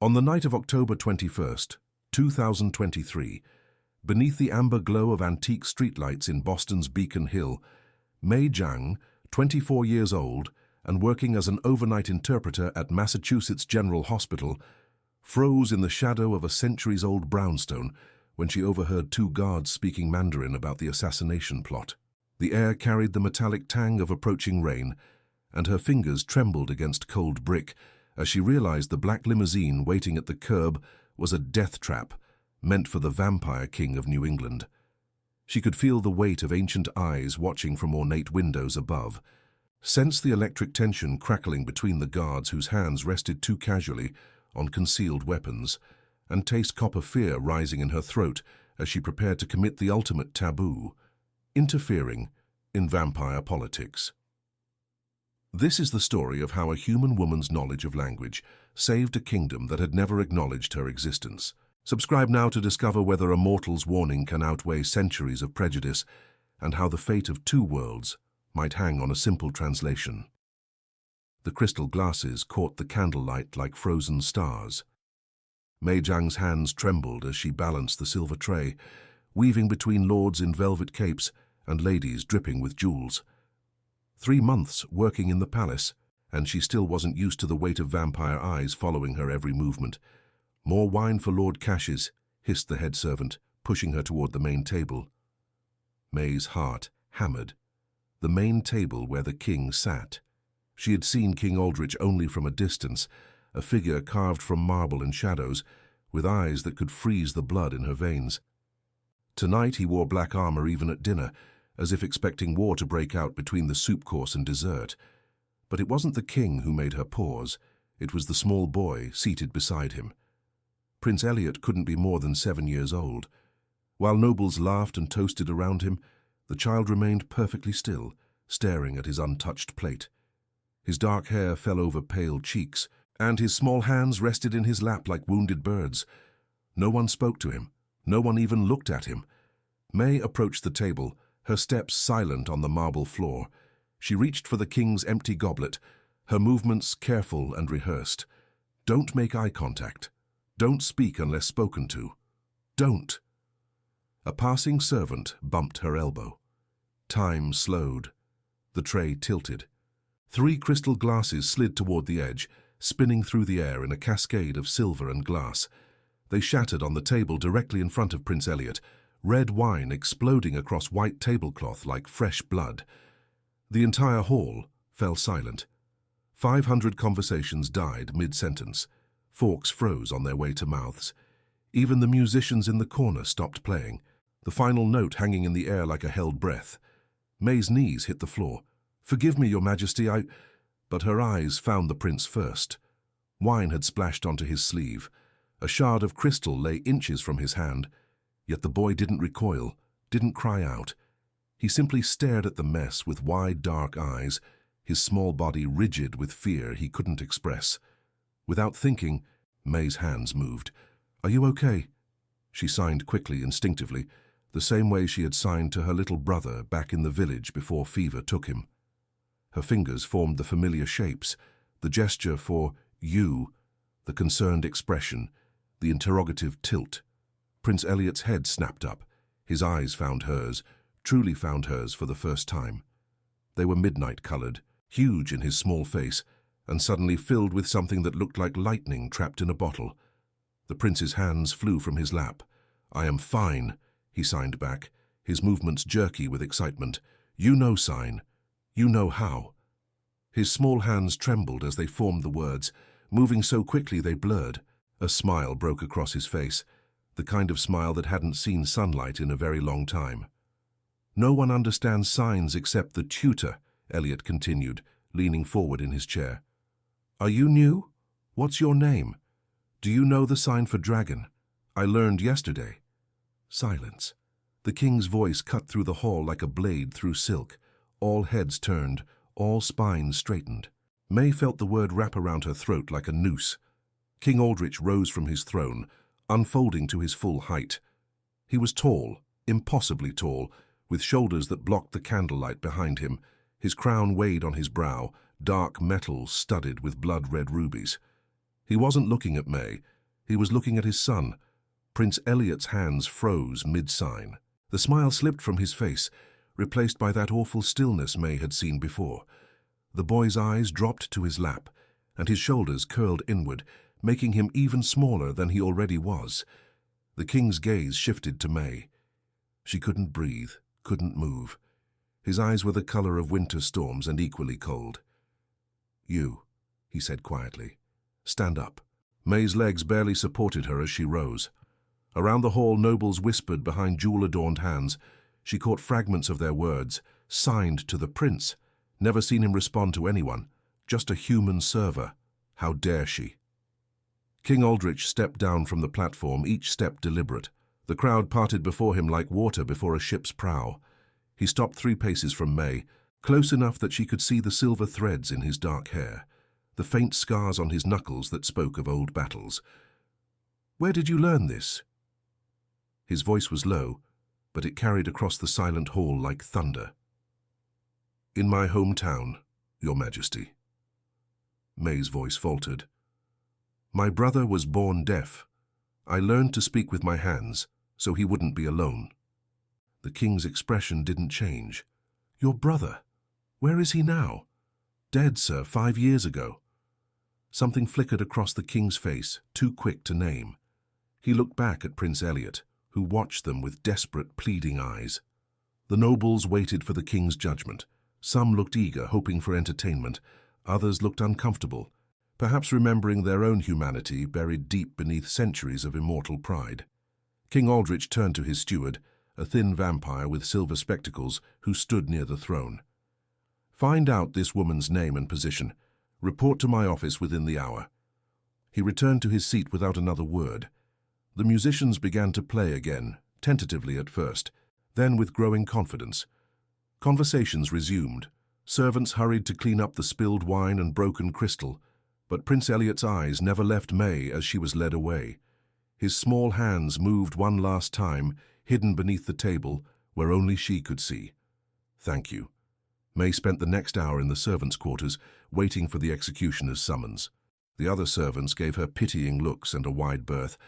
On the night of October 21st, 2023, beneath the amber glow of antique streetlights in Boston's Beacon Hill, Mei Jiang, 24 years old and working as an overnight interpreter at Massachusetts General Hospital, froze in the shadow of a centuries-old brownstone when she overheard two guards speaking Mandarin about the assassination plot. The air carried the metallic tang of approaching rain, and her fingers trembled against cold brick as she realized the black limousine waiting at the curb was a death trap meant for the vampire king of New England. She could feel the weight of ancient eyes watching from ornate windows above, sense the electric tension crackling between the guards whose hands rested too casually on concealed weapons, and taste copper fear rising in her throat as she prepared to commit the ultimate taboo, interfering in vampire politics. This is the story of how a human woman's knowledge of language saved a kingdom that had never acknowledged her existence. Subscribe now to discover whether a mortal's warning can outweigh centuries of prejudice and how the fate of two worlds might hang on a simple translation. The crystal glasses caught the candlelight like frozen stars. Mei Jiang's hands trembled as she balanced the silver tray, weaving between lords in velvet capes and ladies dripping with jewels. 3 months working in the palace, and she still wasn't used to the weight of vampire eyes following her every movement. "More wine for Lord Cassius," hissed the head servant, pushing her toward the main table. May's heart hammered. The main table where the king sat. She had seen King Aldrich only from a distance, a figure carved from marble and shadows, with eyes that could freeze the blood in her veins. Tonight he wore black armor even at dinner, as if expecting war to break out between the soup course and dessert. But it wasn't the king who made her pause, it was the small boy seated beside him. Prince Elliot couldn't be more than 7 years old. While nobles laughed and toasted around him, the child remained perfectly still, staring at his untouched plate. His dark hair fell over pale cheeks, and his small hands rested in his lap like wounded birds. No one spoke to him. No one even looked at him. May approached the table, her steps silent on the marble floor. She reached for the king's empty goblet, her movements careful and rehearsed. Don't make eye contact. Don't speak unless spoken to. Don't. A passing servant bumped her elbow. Time slowed. The tray tilted. 3 crystal glasses slid toward the edge, spinning through the air in a cascade of silver and glass. They shattered on the table directly in front of Prince Elliot, red wine exploding across white tablecloth like fresh blood. The entire hall fell silent. 500 conversations died mid-sentence. Forks froze on their way to mouths. Even the musicians in the corner stopped playing, the final note hanging in the air like a held breath. May's knees hit the floor. "Forgive me, Your Majesty, I—" But her eyes found the prince first. Wine had splashed onto his sleeve. A shard of crystal lay inches from his hand. Yet the boy didn't recoil, didn't cry out. He simply stared at the mess with wide, dark eyes, his small body rigid with fear he couldn't express. Without thinking, May's hands moved. "Are you okay?" She signed quickly, instinctively, the same way she had signed to her little brother back in the village before fever took him. Her fingers formed the familiar shapes, the gesture for "you," the concerned expression, the interrogative tilt. Prince Elliot's head snapped up. His eyes found hers, truly found hers for the first time. They were midnight-colored, huge in his small face, and suddenly filled with something that looked like lightning trapped in a bottle. The prince's hands flew from his lap. "I am fine," he signed back, his movements jerky with excitement. "You know sign. You know how." His small hands trembled as they formed the words, moving so quickly they blurred. A smile broke across his face, the kind of smile that hadn't seen sunlight in a very long time. "No one understands signs except the tutor," Elliot continued, leaning forward in his chair. "Are you new? What's your name? Do you know the sign for dragon? I learned yesterday." Silence. The king's voice cut through the hall like a blade through silk. All heads turned, all spines straightened. May felt the word wrap around her throat like a noose. King Aldrich rose from his throne, unfolding to his full height. He was tall, impossibly tall, with shoulders that blocked the candlelight behind him. His crown weighed on his brow, dark metal studded with blood-red rubies. He wasn't looking at May. He was looking at his son. Prince Elliot's hands froze mid-sign. The smile slipped from his face, replaced by that awful stillness May had seen before. The boy's eyes dropped to his lap, and his shoulders curled inward, making him even smaller than he already was. The king's gaze shifted to May. She couldn't breathe, couldn't move. His eyes were the color of winter storms and equally cold. "You," he said quietly. "Stand up." May's legs barely supported her as she rose. Around the hall, nobles whispered behind jewel-adorned hands. She caught fragments of their words, signed to the prince. Never seen him respond to anyone. Just a human server. How dare she? King Aldrich stepped down from the platform, each step deliberate. The crowd parted before him like water before a ship's prow. He stopped 3 paces from May, close enough that she could see the silver threads in his dark hair, the faint scars on his knuckles that spoke of old battles. "Where did you learn this?" His voice was low, but it carried across the silent hall like thunder. "In my hometown, Your Majesty." May's voice faltered. "My brother was born deaf. I learned to speak with my hands, so he wouldn't be alone." The king's expression didn't change. "Your brother? Where is he now?" "Dead, sir, 5 years ago." Something flickered across the king's face, too quick to name. He looked back at Prince Elliot, who watched them with desperate, pleading eyes. The nobles waited for the king's judgment. Some looked eager, hoping for entertainment. Others looked uncomfortable, perhaps remembering their own humanity buried deep beneath centuries of immortal pride. King Aldrich turned to his steward, a thin vampire with silver spectacles, who stood near the throne. "Find out this woman's name and position. Report to my office within the hour." He returned to his seat without another word. The musicians began to play again, tentatively at first, then with growing confidence. Conversations resumed. Servants hurried to clean up the spilled wine and broken crystal, but Prince Elliot's eyes never left May as she was led away. His small hands moved one last time, hidden beneath the table, where only she could see. "Thank you." May spent the next hour in the servants' quarters, waiting for the executioner's summons. The other servants gave her pitying looks and a wide berth,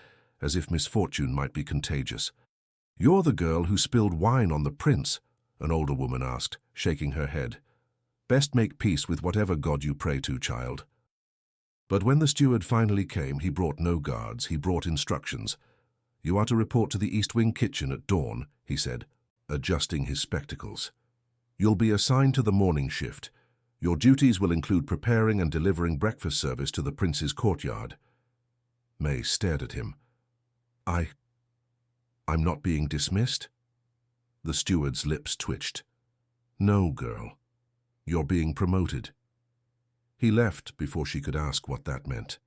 as if misfortune might be contagious. "You're the girl who spilled wine on the prince?" an older woman asked, shaking her head. "Best make peace with whatever god you pray to, child." But when the steward finally came, he brought no guards, he brought instructions. "You are to report to the East Wing kitchen at dawn," he said, adjusting his spectacles. "You'll be assigned to the morning shift. Your duties will include preparing and delivering breakfast service to the prince's courtyard." May stared at him. I'm not being dismissed?" The steward's lips twitched. "No, girl. You're being promoted." He left before she could ask what that meant.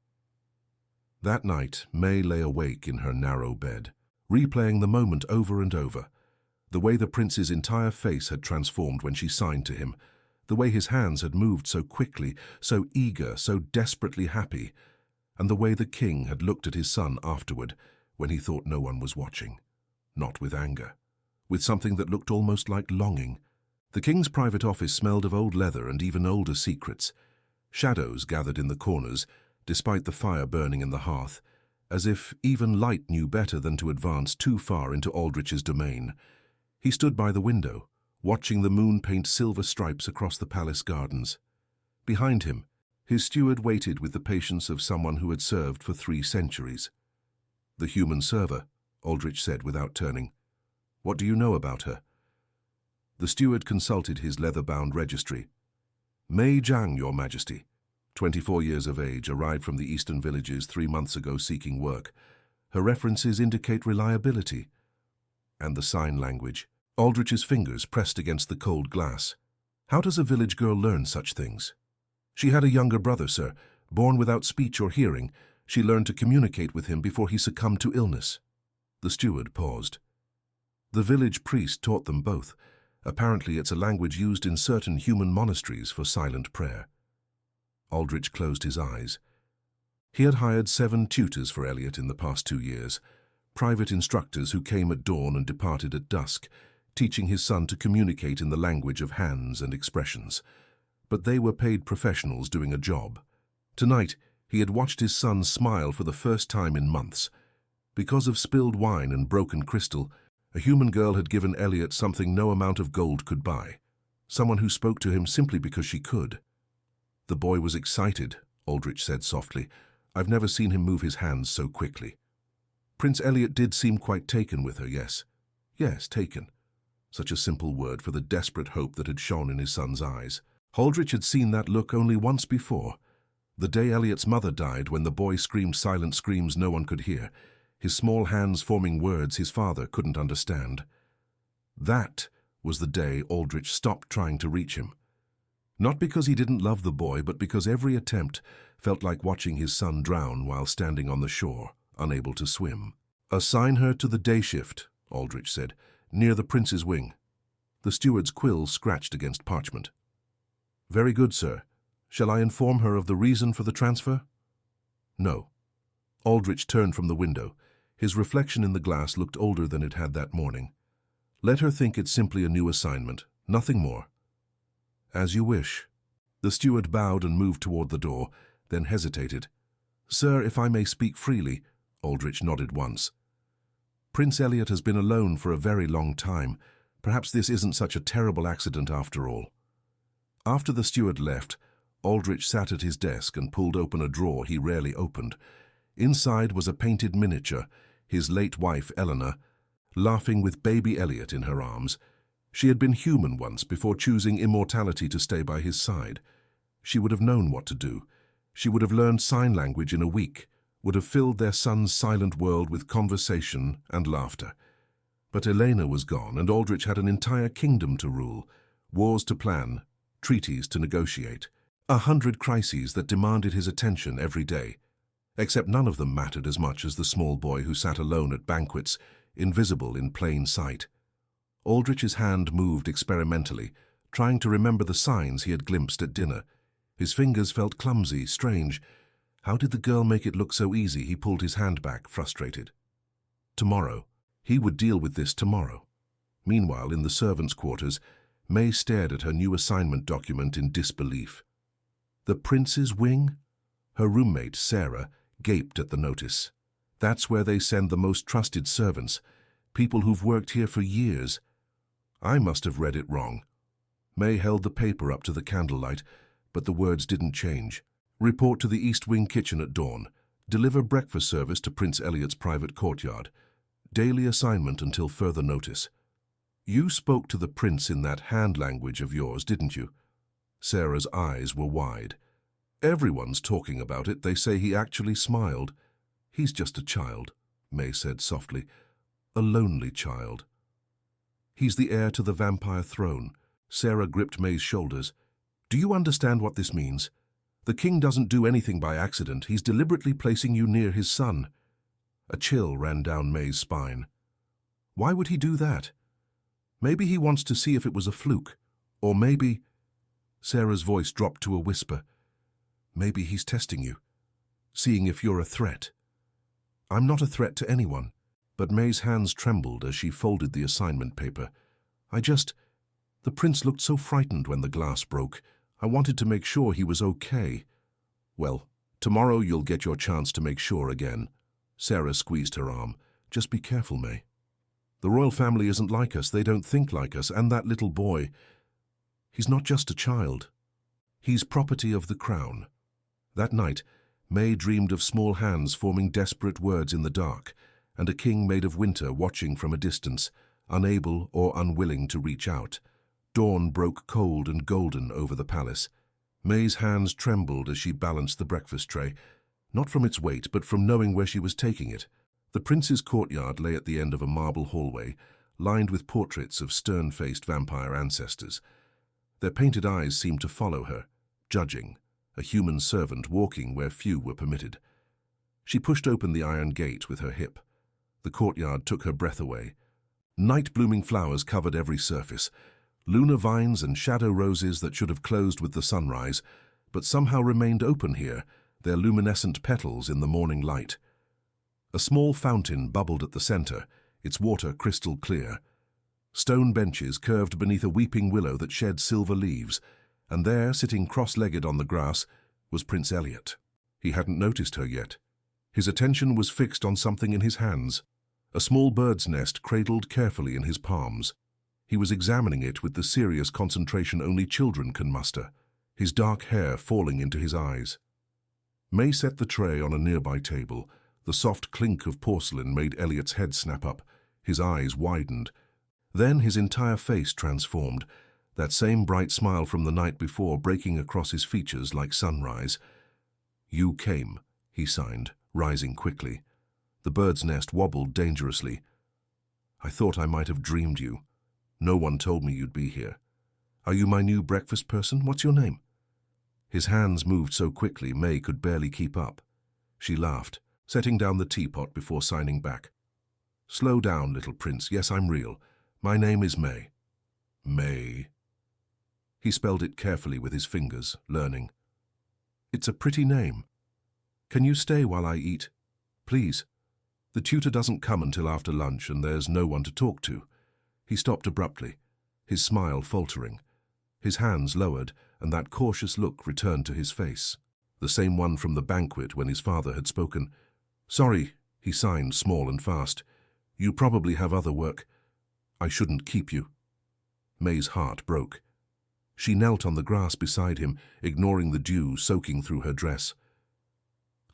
That night, May lay awake in her narrow bed, replaying the moment over and over. The way the prince's entire face had transformed when she signed to him, the way his hands had moved so quickly, so eager, so desperately happy, and the way the king had looked at his son afterward when he thought no one was watching. Not with anger, with something that looked almost like longing. The king's private office smelled of old leather and even older secrets. Shadows gathered in the corners, despite the fire burning in the hearth, as if even light knew better than to advance too far into Aldrich's domain. He stood by the window, watching the moon paint silver stripes across the palace gardens. Behind him, his steward waited with the patience of someone who had served for 3 centuries. "The human server," Aldrich said without turning. "What do you know about her?" The steward consulted his leather-bound registry. "May Jiang, Your Majesty. 24 years of age, arrived from the eastern villages 3 months ago seeking work. Her references indicate reliability." And the sign language. Aldrich's fingers pressed against the cold glass. "How does a village girl learn such things?" "She had a younger brother, sir. Born without speech or hearing, she learned to communicate with him before he succumbed to illness." The steward paused. "The village priest taught them both. Apparently it's a language used in certain human monasteries for silent prayer." Aldrich closed his eyes. He had hired 7 tutors for Elliot in the past 2 years, private instructors who came at dawn and departed at dusk, teaching his son to communicate in the language of hands and expressions. But they were paid professionals doing a job. Tonight, He had watched his son smile for the first time in months. Because of spilled wine and broken crystal, a human girl had given Elliot something no amount of gold could buy. Someone who spoke to him simply because she could. The boy was excited, Aldrich said softly. I've never seen him move his hands so quickly. Prince Elliot did seem quite taken with her, yes. Yes, taken. Such a simple word for the desperate hope that had shone in his son's eyes. Aldrich had seen that look only once before. The day Elliot's mother died, when the boy screamed silent screams no one could hear, his small hands forming words his father couldn't understand. That was the day Aldrich stopped trying to reach him. Not because he didn't love the boy, but because every attempt felt like watching his son drown while standing on the shore, unable to swim. Assign her to the day shift, Aldrich said, near the prince's wing. The steward's quill scratched against parchment. Very good, sir. Shall I inform her of the reason for the transfer? No. Aldrich turned from the window. His reflection in the glass looked older than it had that morning. Let her think it's simply a new assignment, nothing more. As you wish. The steward bowed and moved toward the door, then hesitated. Sir, if I may speak freely, Aldrich nodded once. Prince Elliot has been alone for a very long time. Perhaps this isn't such a terrible accident after all. After the steward left, Aldrich sat at his desk and pulled open a drawer he rarely opened. Inside was a painted miniature, his late wife Eleanor, laughing with baby Elliot in her arms. She had been human once before choosing immortality to stay by his side. She would have known what to do. She would have learned sign language in a week, would have filled their son's silent world with conversation and laughter. But Elena was gone, and Aldrich had an entire kingdom to rule, wars to plan, treaties to negotiate, 100 crises that demanded his attention every day. Except none of them mattered as much as the small boy who sat alone at banquets, invisible in plain sight. Aldrich's hand moved experimentally, trying to remember the signs he had glimpsed at dinner. His fingers felt clumsy, strange. How did the girl make it look so easy? He pulled his hand back, frustrated. Tomorrow. He would deal with this tomorrow. Meanwhile, in the servants' quarters, May stared at her new assignment document in disbelief. The prince's wing? Her roommate, Sarah, gaped at the notice. That's where they send the most trusted servants, people who've worked here for years. I must have read it wrong. May held the paper up to the candlelight, but the words didn't change. Report to the East Wing kitchen at dawn. Deliver breakfast service to Prince Elliot's private courtyard. Daily assignment until further notice. You spoke to the prince in that hand language of yours, didn't you? Sarah's eyes were wide. Everyone's talking about it. They say he actually smiled. He's just a child, May said softly. A lonely child. He's the heir to the vampire throne. Sarah gripped May's shoulders. Do you understand what this means? The king doesn't do anything by accident. He's deliberately placing you near his son. A chill ran down May's spine. Why would he do that? Maybe he wants to see if it was a fluke. Or maybe... Sarah's voice dropped to a whisper. Maybe he's testing you, seeing if you're a threat. I'm not a threat to anyone. But May's hands trembled as she folded the assignment paper. The prince looked so frightened when the glass broke. I wanted to make sure he was okay. Well, tomorrow you'll get your chance to make sure again. Sarah squeezed her arm. Just be careful, May. The royal family isn't like us. They don't think like us. And that little boy, he's not just a child. He's property of the crown. That night, May dreamed of small hands forming desperate words in the dark, and a king made of winter watching from a distance, unable or unwilling to reach out. Dawn broke cold and golden over the palace. May's hands trembled as she balanced the breakfast tray, not from its weight, but from knowing where she was taking it. The prince's courtyard lay at the end of a marble hallway, lined with portraits of stern-faced vampire ancestors. Their painted eyes seemed to follow her, judging, a human servant walking where few were permitted. She pushed open the iron gate with her hip. The courtyard took her breath away. Night-blooming flowers covered every surface, lunar vines and shadow roses that should have closed with the sunrise, but somehow remained open here, their luminescent petals in the morning light. A small fountain bubbled at the center, its water crystal clear. Stone benches curved beneath a weeping willow that shed silver leaves, and there, sitting cross-legged on the grass, was Prince Elliot. He hadn't noticed her yet. His attention was fixed on something in his hands, a small bird's nest cradled carefully in his palms. He was examining it with the serious concentration only children can muster, his dark hair falling into his eyes. May set the tray on a nearby table. The soft clink of porcelain made Elliot's head snap up. His eyes widened. Then his entire face transformed, that same bright smile from the night before breaking across his features like sunrise. "You came," he signed, rising quickly. The bird's nest wobbled dangerously. "I thought I might have dreamed you. No one told me you'd be here. Are you my new breakfast person? What's your name?" His hands moved so quickly May could barely keep up. She laughed, setting down the teapot before signing back. "Slow down, little prince. Yes, I'm real. My name is May." "May." He spelled it carefully with his fingers, learning. "It's a pretty name. Can you stay while I eat? Please. The tutor doesn't come until after lunch and there's no one to talk to." He stopped abruptly, his smile faltering. His hands lowered, and that cautious look returned to his face, the same one from the banquet when his father had spoken. "Sorry," he signed, small and fast. "You probably have other work. I shouldn't keep you." May's heart broke. She knelt on the grass beside him, ignoring the dew soaking through her dress.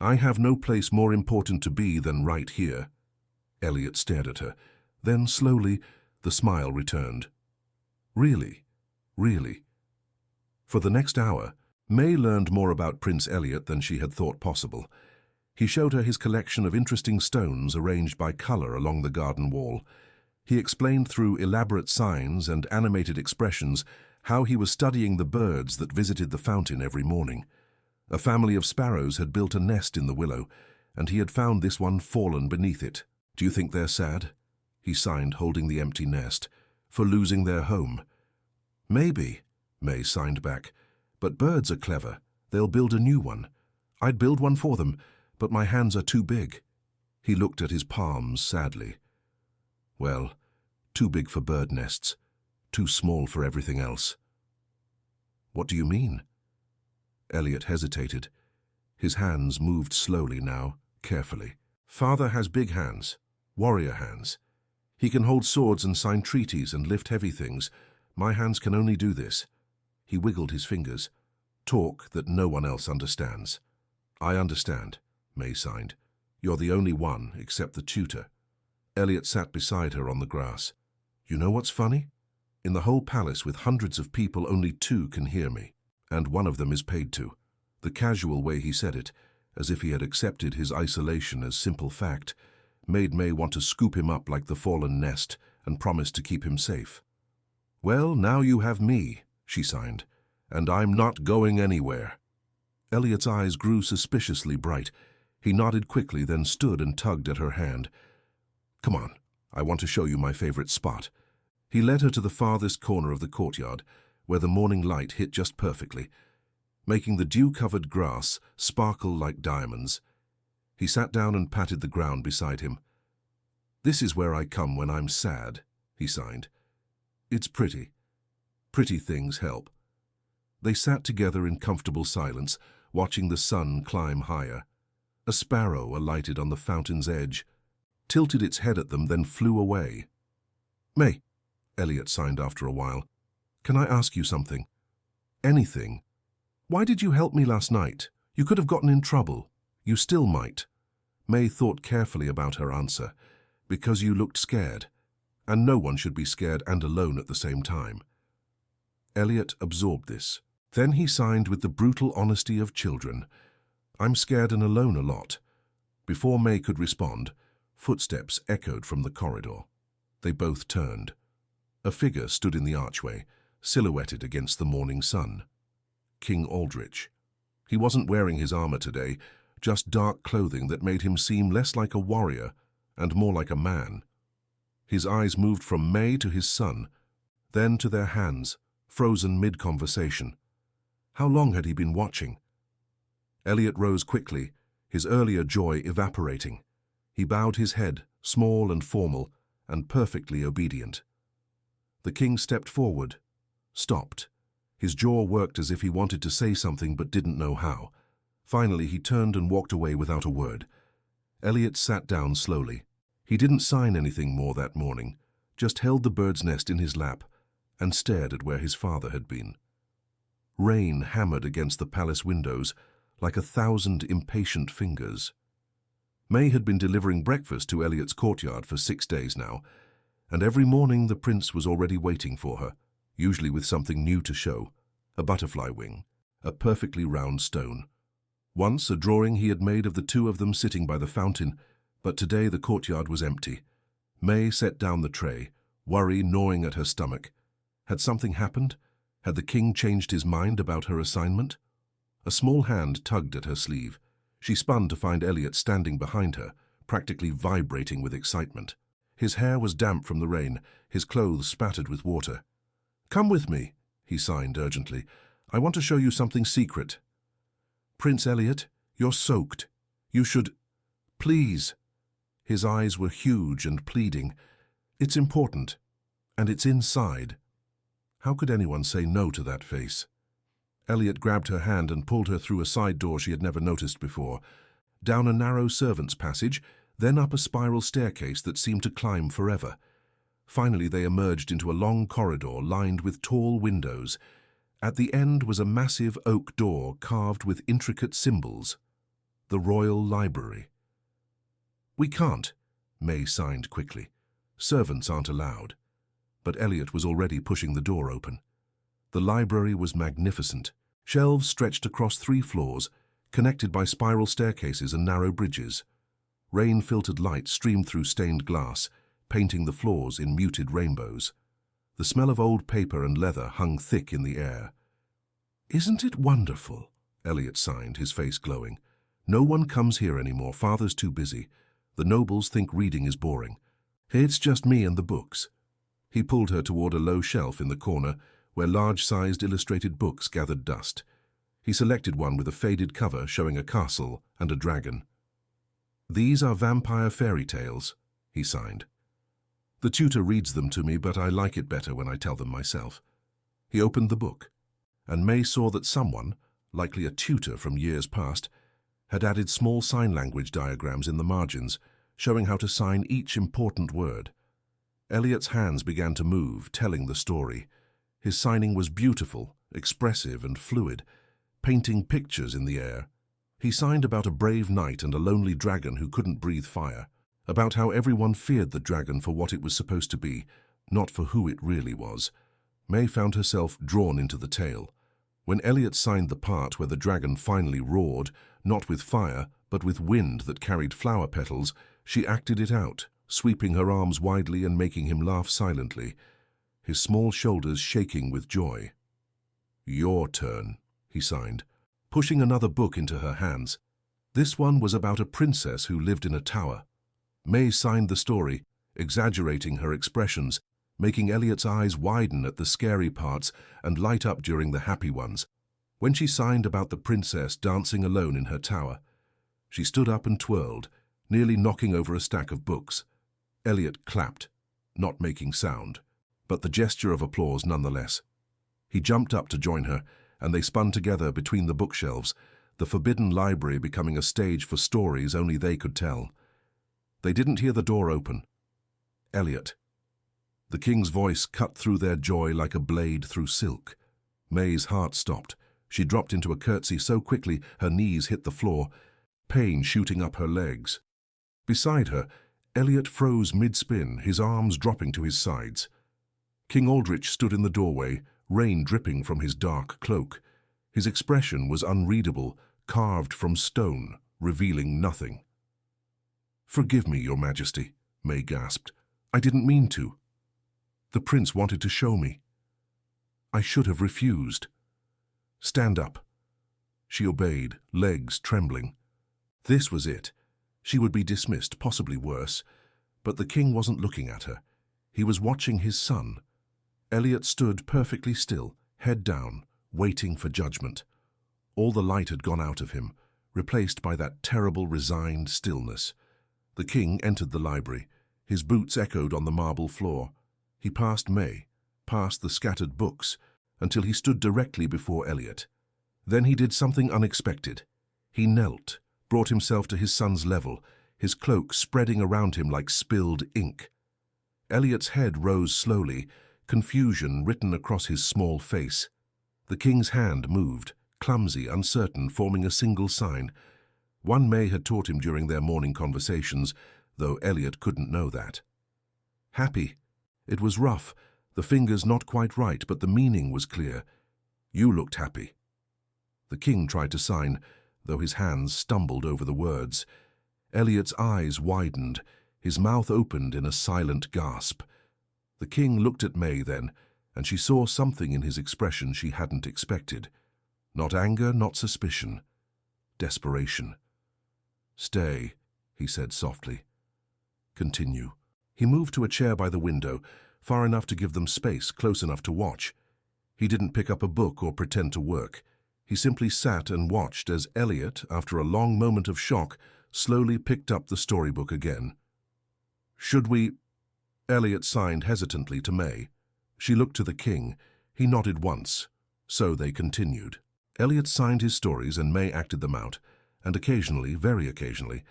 "I have no place more important to be than right here." Elliot stared at her. Then, slowly, the smile returned. "Really? Really?" For the next hour, May learned more about Prince Elliot than she had thought possible. He showed her his collection of interesting stones arranged by color along the garden wall. He explained through elaborate signs and animated expressions how he was studying the birds that visited the fountain every morning. A family of sparrows had built a nest in the willow, and he had found this one fallen beneath it. "Do you think they're sad?" he signed, holding the empty nest. "For losing their home?" "Maybe," May signed back. "But birds are clever. They'll build a new one. I'd build one for them, but my hands are too big." He looked at his palms sadly. "Well, too big for bird nests, too small for everything else." "What do you mean?" Elliot hesitated. His hands moved slowly now, carefully. "Father has big hands, warrior hands. He can hold swords and sign treaties and lift heavy things. My hands can only do this." He wiggled his fingers. "Talk that no one else understands." "I understand," May signed. "You're the only one, except the tutor." Elliot sat beside her on the grass. "You know what's funny? In the whole palace with hundreds of people, only 2 can hear me. And one of them is paid to." The casual way he said it, as if he had accepted his isolation as simple fact, made May want to scoop him up like the fallen nest and promise to keep him safe. "Well, now you have me," she signed, "and I'm not going anywhere." Elliot's eyes grew suspiciously bright. He nodded quickly, then stood and tugged at her hand. "Come on, I want to show you my favorite spot." He led her to the farthest corner of the courtyard, where the morning light hit just perfectly, making the dew-covered grass sparkle like diamonds. He sat down and patted the ground beside him. "This is where I come when I'm sad," he signed. "It's pretty. Pretty things help." They sat together in comfortable silence, watching the sun climb higher. A sparrow alighted on the fountain's edge, tilted its head at them, then flew away. "May," Elliot signed after a while, "can I ask you something?" "Anything." "Why did you help me last night? You could have gotten in trouble. You still might." May thought carefully about her answer. "Because you looked scared. And no one should be scared and alone at the same time." Elliot absorbed this. Then he signed with the brutal honesty of children. "I'm scared and alone a lot." Before May could respond, footsteps echoed from the corridor. They both turned. A figure stood in the archway, silhouetted against the morning sun. King Aldrich. He wasn't wearing his armor today, just dark clothing that made him seem less like a warrior and more like a man. His eyes moved from May to his son, then to their hands, frozen mid-conversation. How long had he been watching? Elliot rose quickly, his earlier joy evaporating. He bowed his head, small and formal, and perfectly obedient. The king stepped forward, stopped. His jaw worked as if he wanted to say something but didn't know how. Finally, he turned and walked away without a word. Elliot sat down slowly. He didn't sign anything more that morning, just held the bird's nest in his lap and stared at where his father had been. Rain hammered against the palace windows like 1,000 impatient fingers. May had been delivering breakfast to Elliot's courtyard for 6 days now, and every morning the prince was already waiting for her, usually with something new to show: a butterfly wing, a perfectly round stone. Once a drawing he had made of the two of them sitting by the fountain, but today the courtyard was empty. May set down the tray, worry gnawing at her stomach. Had something happened? Had the king changed his mind about her assignment? A small hand tugged at her sleeve. She spun to find Elliot standing behind her, practically vibrating with excitement. His hair was damp from the rain, his clothes spattered with water. "Come with me," he signed urgently. "I want to show you something secret." "Prince Elliot, you're soaked. You should... Please." His eyes were huge and pleading. "It's important. And it's inside." How could anyone say no to that face? Elliot grabbed her hand and pulled her through a side door she had never noticed before, down a narrow servants' passage, then up a spiral staircase that seemed to climb forever. Finally they emerged into a long corridor lined with tall windows. At the end was a massive oak door carved with intricate symbols. The Royal Library. "We can't," May signed quickly. "Servants aren't allowed." But Elliot was already pushing the door open. The library was magnificent. Shelves stretched across 3 floors, connected by spiral staircases and narrow bridges. Rain-filtered light streamed through stained glass, painting the floors in muted rainbows. The smell of old paper and leather hung thick in the air. "Isn't it wonderful?" Elliot signed, his face glowing. "No one comes here anymore. Father's too busy. The nobles think reading is boring. It's just me and the books." He pulled her toward a low shelf in the corner where large-sized illustrated books gathered dust. He selected one with a faded cover showing a castle and a dragon. "These are vampire fairy tales," he signed. "The tutor reads them to me, but I like it better when I tell them myself." He opened the book, and May saw that someone, likely a tutor from years past, had added small sign language diagrams in the margins, showing how to sign each important word. Elliot's hands began to move, telling the story. His signing was beautiful, expressive and fluid, painting pictures in the air. He signed about a brave knight and a lonely dragon who couldn't breathe fire, about how everyone feared the dragon for what it was supposed to be, not for who it really was. May found herself drawn into the tale. When Elliot signed the part where the dragon finally roared, not with fire, but with wind that carried flower petals, she acted it out, sweeping her arms widely and making him laugh silently, his small shoulders shaking with joy. "Your turn," he signed, pushing another book into her hands. This one was about a princess who lived in a tower. May signed the story, exaggerating her expressions, making Elliot's eyes widen at the scary parts and light up during the happy ones. When she signed about the princess dancing alone in her tower, she stood up and twirled, nearly knocking over a stack of books. Elliot clapped, not making sound, but the gesture of applause nonetheless. He jumped up to join her, and they spun together between the bookshelves, the forbidden library becoming a stage for stories only they could tell. They didn't hear the door open. "Elliot." The king's voice cut through their joy like a blade through silk. May's heart stopped. She dropped into a curtsy so quickly her knees hit the floor, pain shooting up her legs. Beside her, Elliot froze mid-spin, his arms dropping to his sides. King Aldrich stood in the doorway, rain dripping from his dark cloak. His expression was unreadable, carved from stone, revealing nothing. "Forgive me, Your Majesty," May gasped. "I didn't mean to. The prince wanted to show me. I should have refused." "Stand up." She obeyed, legs trembling. This was it. She would be dismissed, possibly worse. But the king wasn't looking at her. He was watching his son. Elliot stood perfectly still, head down, waiting for judgment. All the light had gone out of him, replaced by that terrible, resigned stillness. The king entered the library. His boots echoed on the marble floor. He passed May, past the scattered books, until he stood directly before Elliot. Then he did something unexpected. He knelt, brought himself to his son's level, his cloak spreading around him like spilled ink. Elliot's head rose slowly, confusion written across his small face. The king's hand moved, clumsy, uncertain, forming a single sign. One May had taught him during their morning conversations, though Elliot couldn't know that. Happy. It was rough, the fingers not quite right, but the meaning was clear. You looked happy. The king tried to sign, though his hands stumbled over the words. Elliot's eyes widened, his mouth opened in a silent gasp. The king looked at May then, and she saw something in his expression she hadn't expected. Not anger, not suspicion. Desperation. "Stay," he said softly. "Continue." He moved to a chair by the window, far enough to give them space, close enough to watch. He didn't pick up a book or pretend to work. He simply sat and watched as Elliot, after a long moment of shock, slowly picked up the storybook again. "Should we—" Elliot signed hesitantly to May. She looked to the king. He nodded once. So they continued. Elliot signed his stories and May acted them out, and occasionally, very occasionally,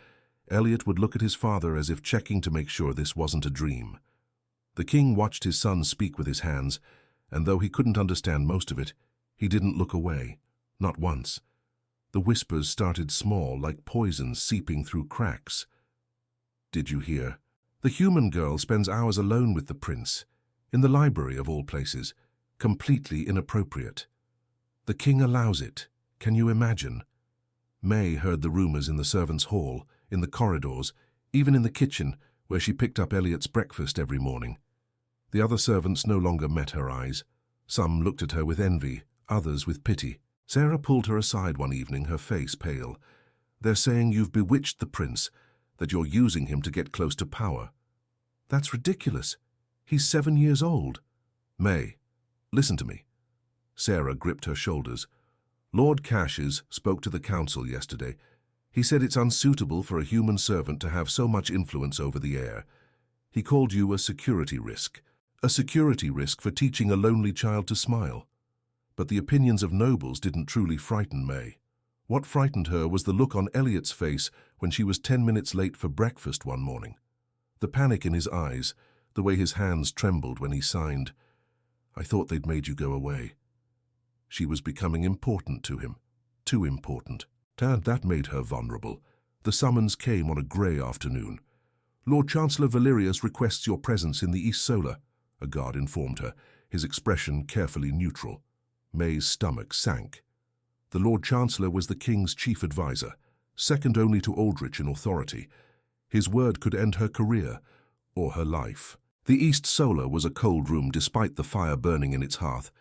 Elliot would look at his father as if checking to make sure this wasn't a dream. The king watched his son speak with his hands, and though he couldn't understand most of it, he didn't look away, not once. The whispers started small, like poison seeping through cracks. "Did you hear? The human girl spends hours alone with the prince, in the library of all places, completely inappropriate. The king allows it. Can you imagine?" May heard the rumors in the servants' hall, in the corridors, even in the kitchen, where she picked up Elliot's breakfast every morning. The other servants no longer met her eyes. Some looked at her with envy, others with pity. Sarah pulled her aside one evening, her face pale. "They're saying you've bewitched the prince, that you're using him to get close to power." "That's ridiculous. He's 7 years old." "May, listen to me." Sarah gripped her shoulders. "Lord Cassius spoke to the council yesterday. He said it's unsuitable for a human servant to have so much influence over the heir. He called you a security risk for teaching a lonely child to smile. But the opinions of nobles didn't truly frighten May. What frightened her was the look on Elliot's face when she was 10 minutes late for breakfast one morning. The panic in his eyes, the way his hands trembled when he signed. "I thought they'd made you go away." She was becoming important to him, too important. That made her vulnerable. The summons came on a grey afternoon. "Lord Chancellor Valerius requests your presence in the East Solar," a guard informed her, his expression carefully neutral. May's stomach sank. The Lord Chancellor was the king's chief advisor, second only to Aldrich in authority. His word could end her career, or her life. The East Solar was a cold room despite the fire burning in its hearth.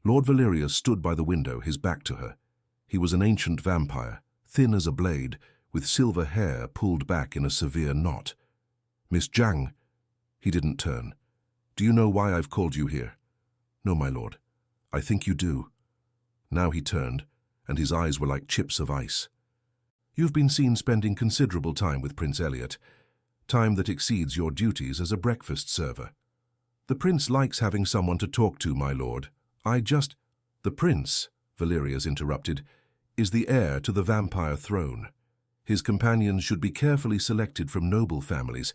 Lord Valerius stood by the window, his back to her. He was an ancient vampire, thin as a blade, with silver hair pulled back in a severe knot. "Miss Zhang." He didn't turn. "Do you know why I've called you here?" "No, my lord." "I think you do." Now he turned, and his eyes were like chips of ice. "You've been seen spending considerable time with Prince Elliot, time that exceeds your duties as a breakfast server. The prince likes having someone to talk to, my lord. The prince," Valerius interrupted, "is the heir to the vampire throne. His companions should be carefully selected from noble families,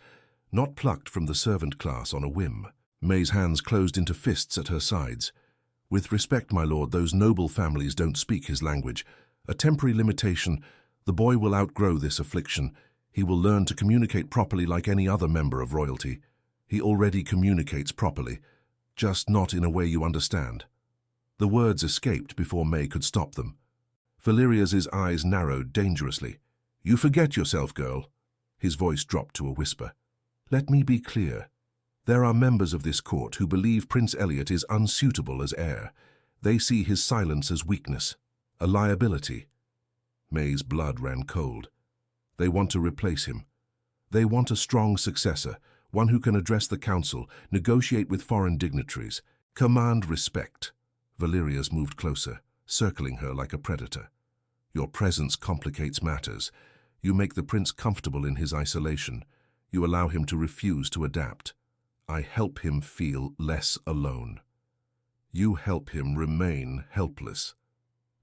not plucked from the servant class on a whim." May's hands closed into fists at her sides. "With respect, my lord, those noble families don't speak his language. A temporary limitation. The boy will outgrow this affliction. He will learn to communicate properly like any other member of royalty. He already communicates properly, just not in a way you understand." The words escaped before May could stop them. Valerius's eyes narrowed dangerously. "You forget yourself, girl." His voice dropped to a whisper. "Let me be clear. There are members of this court who believe Prince Elliot is unsuitable as heir. They see his silence as weakness, a liability." May's blood ran cold. They want to replace him. They want a strong successor, one who can address the council, negotiate with foreign dignitaries, command respect. Valerius moved closer, circling her like a predator. "Your presence complicates matters. You make the prince comfortable in his isolation. You allow him to refuse to adapt. I help him feel less alone. You help him remain helpless."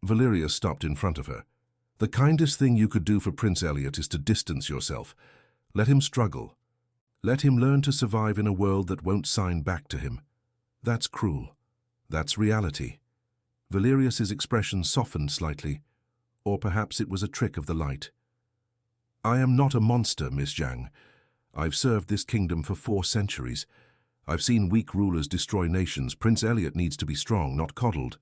Valerius stopped in front of her. The kindest thing you could do for Prince Elliot is to distance yourself. Let him struggle. Let him learn to survive in a world that won't sign back to him. That's cruel. That's reality. Valerius's expression softened slightly, or perhaps it was a trick of the light. I am not a monster, Miss Zhang. I've served this kingdom for 4 centuries. I've seen weak rulers destroy nations. Prince Elliot needs to be strong, not coddled.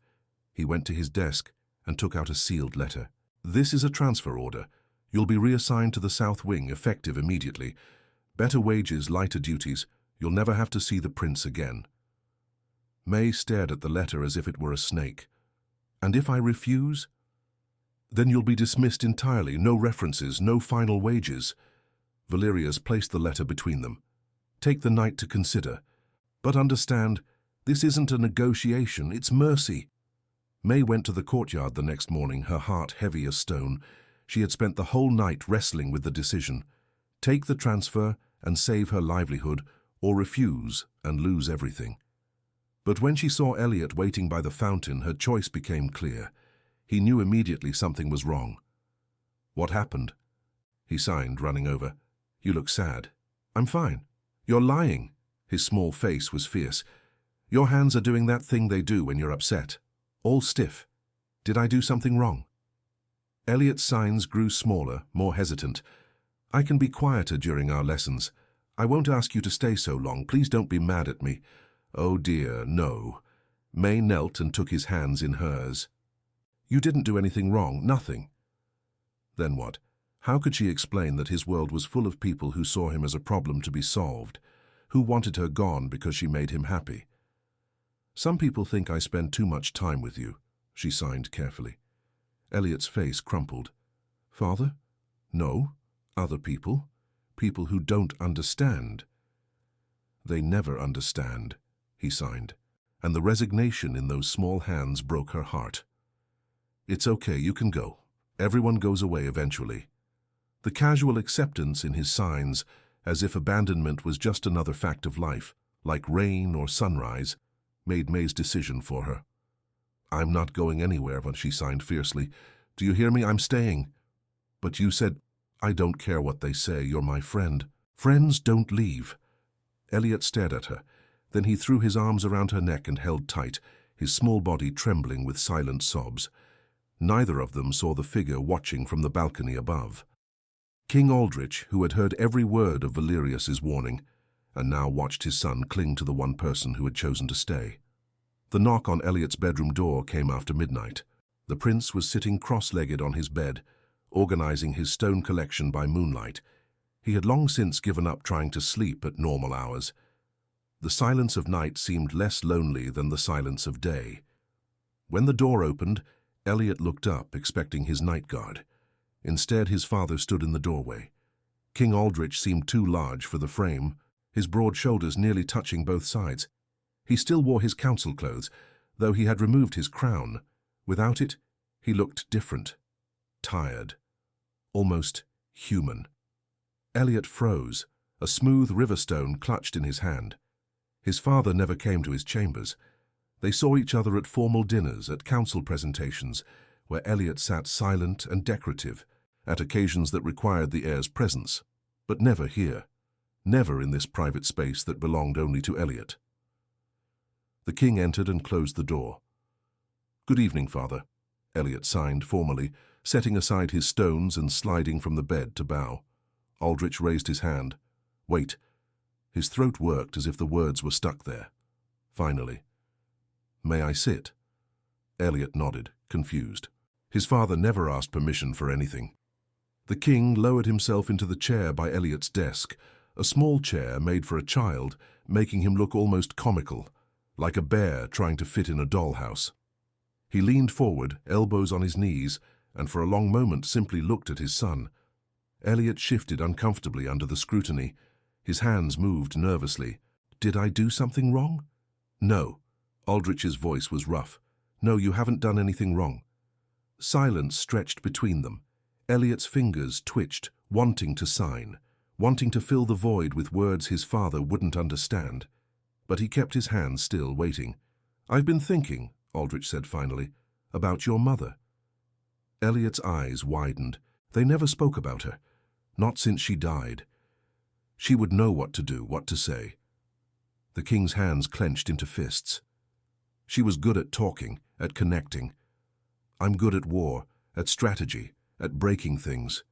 He went to his desk and took out a sealed letter. This is a transfer order. You'll be reassigned to the South Wing, effective immediately. Better wages, lighter duties. You'll never have to see the prince again. May stared at the letter as if it were a snake. And if I refuse? Then you'll be dismissed entirely, no references, no final wages. Valerius placed the letter between them. Take the night to consider. But understand, this isn't a negotiation, it's mercy. May went to the courtyard the next morning, her heart heavy as stone. She had spent the whole night wrestling with the decision. Take the transfer and save her livelihood, or refuse and lose everything. But when she saw Elliot waiting by the fountain, her choice became clear. He knew immediately something was wrong. What happened? He signed, running over. You look sad. I'm fine. You're lying. His small face was fierce. Your hands are doing that thing they do when you're upset. All stiff. Did I do something wrong? Elliot's signs grew smaller, more hesitant. I can be quieter during our lessons. I won't ask you to stay so long. Please don't be mad at me. Oh dear, no. May knelt and took his hands in hers. You didn't do anything wrong, nothing. Then what? How could she explain that his world was full of people who saw him as a problem to be solved, who wanted her gone because she made him happy? Some people think I spend too much time with you, she signed carefully. Elliot's face crumpled. Father? No. Other people? People who don't understand. They never understand, he signed, and the resignation in those small hands broke her heart. It's okay, you can go. Everyone goes away eventually. The casual acceptance in his signs, as if abandonment was just another fact of life, like rain or sunrise, made May's decision for her. I'm not going anywhere, but she signed fiercely. Do you hear me? I'm staying. But you said, I don't care what they say, you're my friend. Friends don't leave. Elliot stared at her. Then he threw his arms around her neck and held tight, his small body trembling with silent sobs. Neither of them saw the figure watching from the balcony above. King Aldrich, who had heard every word of Valerius's warning, and now watched his son cling to the one person who had chosen to stay. The knock on Elliot's bedroom door came after midnight. The prince was sitting cross-legged on his bed, organizing his stone collection by moonlight. He had long since given up trying to sleep at normal hours. The silence of night seemed less lonely than the silence of day. When the door opened, Elliot looked up, expecting his night guard. Instead, his father stood in the doorway. King Aldrich seemed too large for the frame, his broad shoulders nearly touching both sides. He still wore his council clothes, though he had removed his crown. Without it, he looked different, tired, almost human. Elliot froze, a smooth riverstone clutched in his hand. His father never came to his chambers. They saw each other at formal dinners, at council presentations, where Elliot sat silent and decorative, at occasions that required the heir's presence, but never here, never in this private space that belonged only to Elliot. The king entered and closed the door. Good evening, father, Elliot signed formally, setting aside his stones and sliding from the bed to bow. Aldrich raised his hand. Wait. His throat worked as if the words were stuck there. Finally. May I sit? Elliot nodded, confused. His father never asked permission for anything. The king lowered himself into the chair by Elliot's desk, a small chair made for a child, making him look almost comical, like a bear trying to fit in a dollhouse. He leaned forward, elbows on his knees, and for a long moment simply looked at his son. Elliot shifted uncomfortably under the scrutiny. His hands moved nervously. Did I do something wrong? No. Aldrich's voice was rough. No, you haven't done anything wrong. Silence stretched between them. Elliot's fingers twitched, wanting to sign, wanting to fill the void with words his father wouldn't understand. But he kept his hands still, waiting. I've been thinking, Aldrich said finally, about your mother. Elliot's eyes widened. They never spoke about her. Not since she died. She would know what to do, what to say. The king's hands clenched into fists. She was good at talking, at connecting. I'm good at war, at strategy, at breaking things.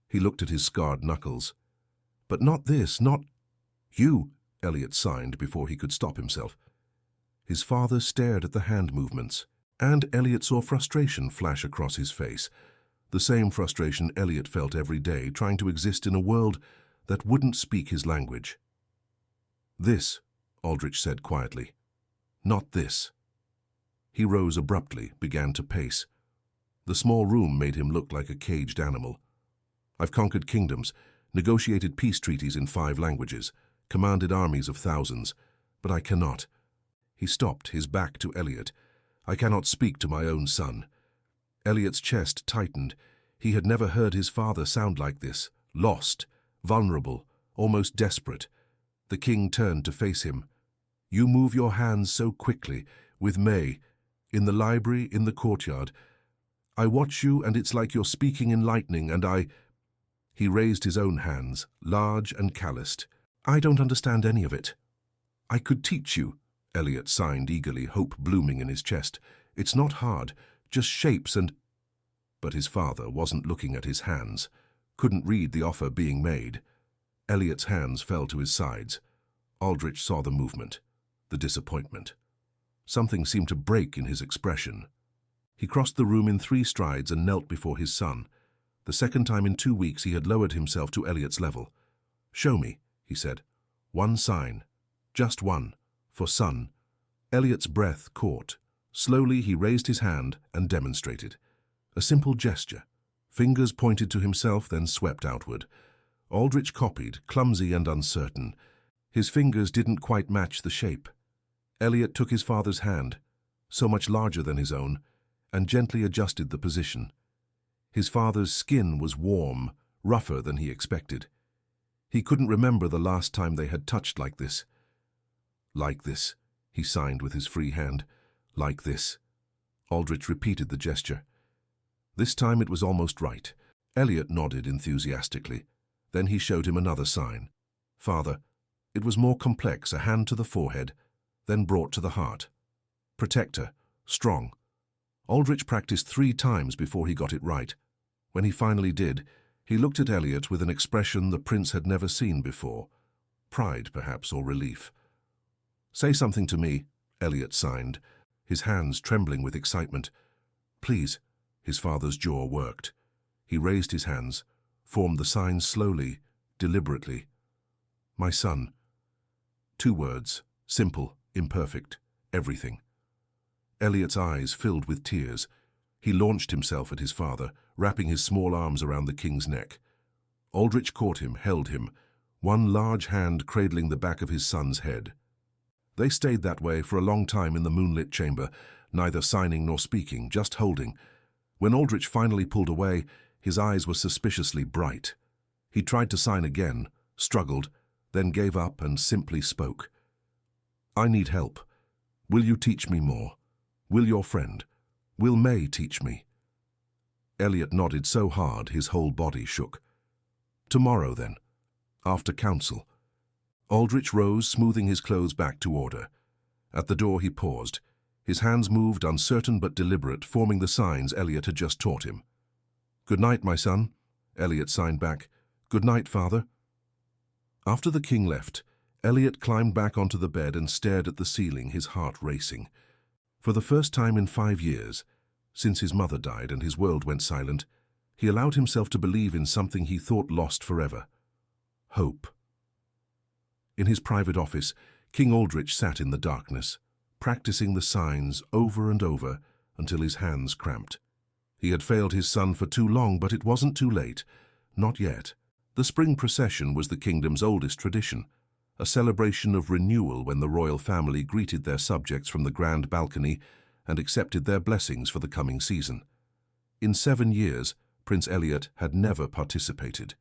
He looked at his scarred knuckles. But not this, not you, Elliot signed before he could stop himself. His father stared at the hand movements, and Elliot saw frustration flash across his face. The same frustration Elliot felt every day trying to exist in a world that wouldn't speak his language. This, Aldrich said quietly. Not this. He rose abruptly, began to pace. The small room made him look like a caged animal. I've conquered kingdoms, negotiated peace treaties in 5 languages, commanded armies of thousands, but I cannot. He stopped, his back to Elliot. I cannot speak to my own son. Elliot's chest tightened. He had never heard his father sound like this, lost, vulnerable, almost desperate. The king turned to face him. You move your hands so quickly, with May, in the library, in the courtyard. I watch you and it's like you're speaking in lightning and I... He raised his own hands, large and calloused. I don't understand any of it. I could teach you, Elliot signed eagerly, hope blooming in his chest. It's not hard, just shapes and... But his father wasn't looking at his hands, couldn't read the offer being made. Elliot's hands fell to his sides. Aldrich saw the movement, the disappointment. Something seemed to break in his expression. He crossed the room in 3 strides and knelt before his son. The second time in 2 weeks he had lowered himself to Elliot's level. Show me, he said. One sign. Just one. For son. Elliot's breath caught. Slowly he raised his hand and demonstrated. A simple gesture. Fingers pointed to himself, then swept outward. Aldrich copied, clumsy and uncertain. His fingers didn't quite match the shape. Elliot took his father's hand, so much larger than his own, and gently adjusted the position. His father's skin was warm, rougher than he expected. He couldn't remember the last time they had touched like this. Like this, he signed with his free hand. Like this. Aldrich repeated the gesture. This time it was almost right. Elliot nodded enthusiastically. Then he showed him another sign. Father. It was more complex, a hand to the forehead, then brought to the heart. Protector. Strong. Aldrich practiced 3 times before he got it right. When he finally did, he looked at Elliot with an expression the prince had never seen before. Pride, perhaps, or relief. Say something to me, Elliot signed, his hands trembling with excitement. Please. His father's jaw worked. He raised his hands, formed the sign slowly, deliberately. My son. 2 words, simple, imperfect, everything. Elliot's eyes filled with tears. He launched himself at his father, wrapping his small arms around the king's neck. Aldrich caught him, held him, one large hand cradling the back of his son's head. They stayed that way for a long time in the moonlit chamber, neither signing nor speaking, just holding. When Aldrich finally pulled away, his eyes were suspiciously bright. He tried to sign again, struggled, then gave up and simply spoke. I need help. Will you teach me more? Will your friend? Will May teach me? Elliot nodded so hard his whole body shook. Tomorrow, then. After council. Aldrich rose, smoothing his clothes back to order. At the door he paused. His hands moved, uncertain but deliberate, forming the signs Elliot had just taught him. Good night, my son. Elliot signed back. Good night, father. After the king left, Elliot climbed back onto the bed and stared at the ceiling, his heart racing. For the first time in 5 years, since his mother died and his world went silent, he allowed himself to believe in something he thought lost forever. Hope. In his private office, King Aldrich sat in the darkness, practicing the signs over and over until his hands cramped. He had failed his son for too long, but it wasn't too late. Not yet. The spring procession was the kingdom's oldest tradition, a celebration of renewal when the royal family greeted their subjects from the grand balcony and accepted their blessings for the coming season. In 7 years, Prince Elliot had never participated.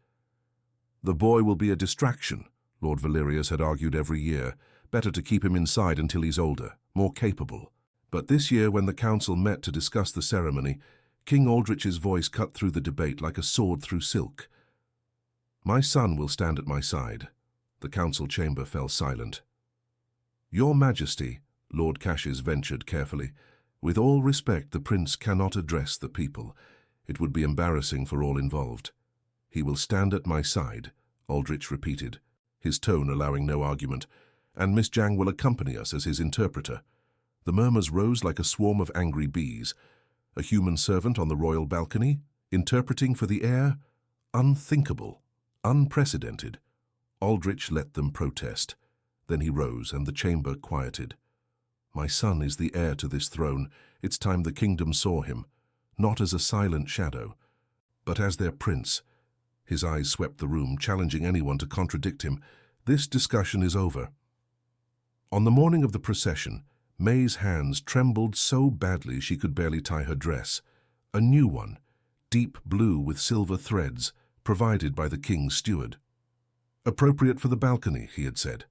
The boy will be a distraction, Lord Valerius had argued every year. Better to keep him inside until he's older, more capable. But this year, when the council met to discuss the ceremony, King Aldrich's voice cut through the debate like a sword through silk. "My son will stand at my side." The council chamber fell silent. "Your Majesty," Lord Cassius ventured carefully, "with all respect, the prince cannot address the people. It would be embarrassing for all involved." "He will stand at my side," Aldrich repeated, his tone allowing no argument, "and Miss Jiang will accompany us as his interpreter." The murmurs rose like a swarm of angry bees. A human servant on the royal balcony, interpreting for the heir? Unthinkable, unprecedented. Aldrich let them protest. Then he rose and the chamber quieted. "My son is the heir to this throne. It's time the kingdom saw him, not as a silent shadow, but as their prince." His eyes swept the room, challenging anyone to contradict him. "This discussion is over." On the morning of the procession, May's hands trembled so badly she could barely tie her dress. A new one, deep blue with silver threads, provided by the king's steward. "Appropriate for the balcony," he had said,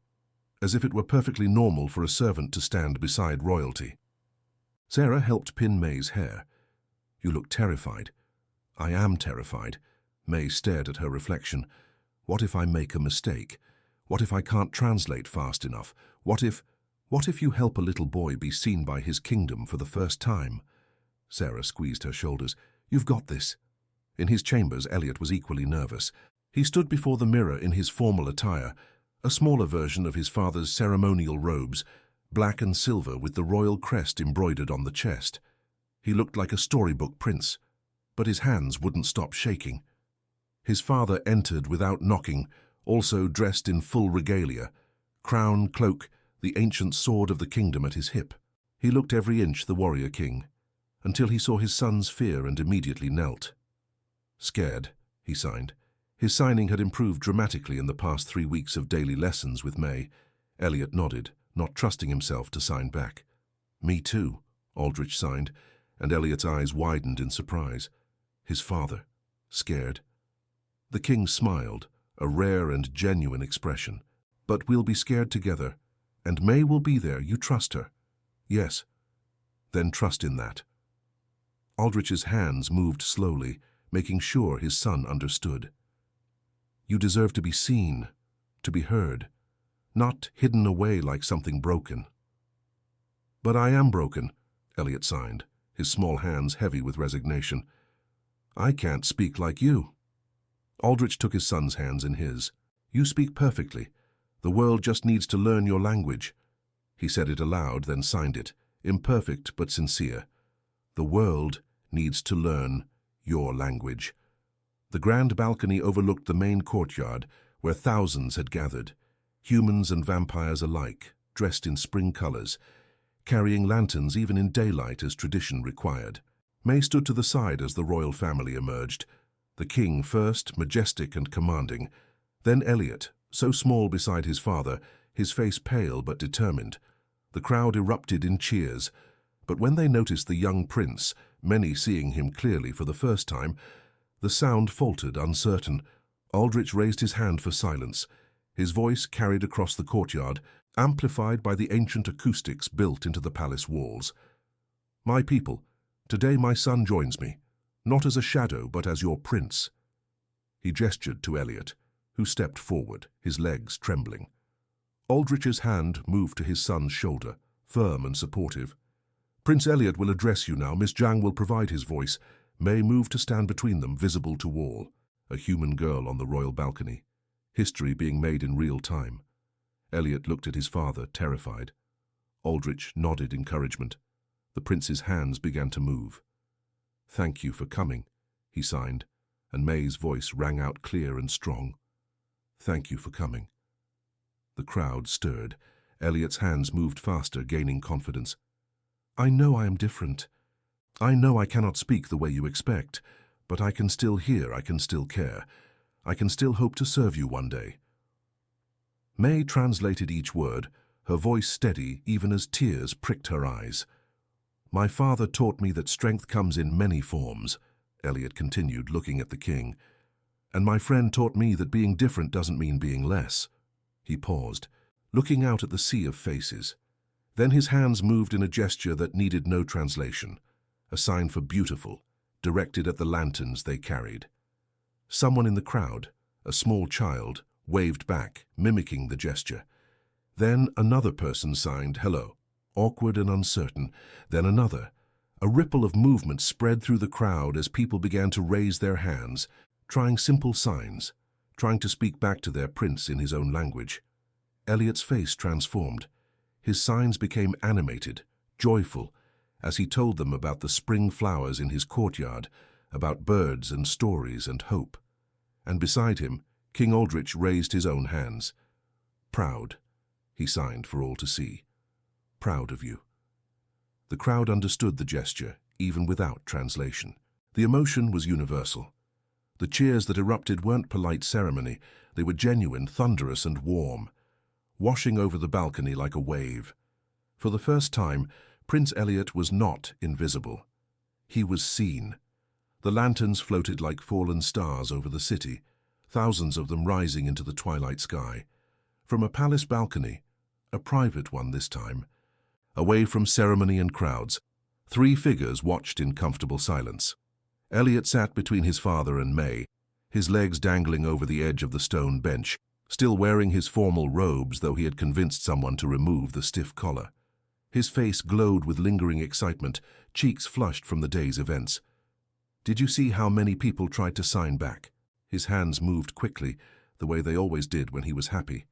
as if it were perfectly normal for a servant to stand beside royalty. Sarah helped pin May's hair. "You look terrified." "I am terrified." May stared at her reflection. "What if I make a mistake? What if I can't translate fast enough? What if you help a little boy be seen by his kingdom for the first time?" Sarah squeezed her shoulders. "You've got this." In his chambers, Elliot was equally nervous. He stood before the mirror in his formal attire, a smaller version of his father's ceremonial robes, black and silver with the royal crest embroidered on the chest. He looked like a storybook prince, but his hands wouldn't stop shaking. His father entered without knocking, also dressed in full regalia, crown, cloak, the ancient sword of the kingdom at his hip. He looked every inch the warrior king, until he saw his son's fear and immediately knelt. "Scared," he signed. His signing had improved dramatically in the past 3 weeks of daily lessons with May. Elliot nodded, not trusting himself to sign back. "Me too," Aldrich signed, and Elliot's eyes widened in surprise. His father, scared. The king smiled, a rare and genuine expression. "But we'll be scared together. And May will be there, you trust her." "Yes." "Then trust in that." Aldrich's hands moved slowly, making sure his son understood. "You deserve to be seen, to be heard, not hidden away like something broken." "But I am broken," Elliot signed, his small hands heavy with resignation. "I can't speak like you." Aldrich took his son's hands in his. "You speak perfectly. The world just needs to learn your language." He said it aloud, then signed it, imperfect but sincere. "The world needs to learn your language." The grand balcony overlooked the main courtyard, where thousands had gathered, humans and vampires alike, dressed in spring colors, carrying lanterns even in daylight as tradition required. May stood to the side as the royal family emerged, the king first, majestic and commanding, then Elliot, so small beside his father, his face pale but determined. The crowd erupted in cheers, but when they noticed the young prince, many seeing him clearly for the first time, the sound faltered, uncertain. Aldrich raised his hand for silence. His voice carried across the courtyard, amplified by the ancient acoustics built into the palace walls. "My people, today my son joins me, not as a shadow but as your prince." He gestured to Elliot, who stepped forward, his legs trembling. Aldrich's hand moved to his son's shoulder, firm and supportive. "Prince Elliot will address you now. Miss Jiang will provide his voice." May moved to stand between them, visible to all, a human girl on the royal balcony, history being made in real time. Elliot looked at his father, terrified. Aldrich nodded encouragement. The prince's hands began to move. "Thank you for coming," he signed, and May's voice rang out clear and strong. "Thank you for coming." The crowd stirred. Elliot's hands moved faster, gaining confidence. "I know I am different. I know I cannot speak the way you expect, but I can still hear, I can still care. I can still hope to serve you one day." May translated each word, her voice steady even as tears pricked her eyes. "My father taught me that strength comes in many forms," Elliot continued, looking at the king. "And my friend taught me that being different doesn't mean being less." He paused, looking out at the sea of faces. Then his hands moved in a gesture that needed no translation, a sign for beautiful, directed at the lanterns they carried. Someone in the crowd, a small child, waved back, mimicking the gesture. Then another person signed, "Hello," awkward and uncertain. Then another. A ripple of movement spread through the crowd as people began to raise their hands, trying simple signs, trying to speak back to their prince in his own language. Elliot's face transformed. His signs became animated, joyful, as he told them about the spring flowers in his courtyard, about birds and stories and hope. And beside him, King Aldrich raised his own hands. "Proud," he signed for all to see. "Proud of you." The crowd understood the gesture, even without translation. The emotion was universal. The cheers that erupted weren't polite ceremony, they were genuine, thunderous and warm, washing over the balcony like a wave. For the first time, Prince Elliot was not invisible. He was seen. The lanterns floated like fallen stars over the city, thousands of them rising into the twilight sky. From a palace balcony, a private one this time, away from ceremony and crowds, 3 figures watched in comfortable silence. Elliot sat between his father and May, his legs dangling over the edge of the stone bench, still wearing his formal robes, though he had convinced someone to remove the stiff collar. His face glowed with lingering excitement, cheeks flushed from the day's events. "Did you see how many people tried to sign back?" His hands moved quickly, the way they always did when he was happy.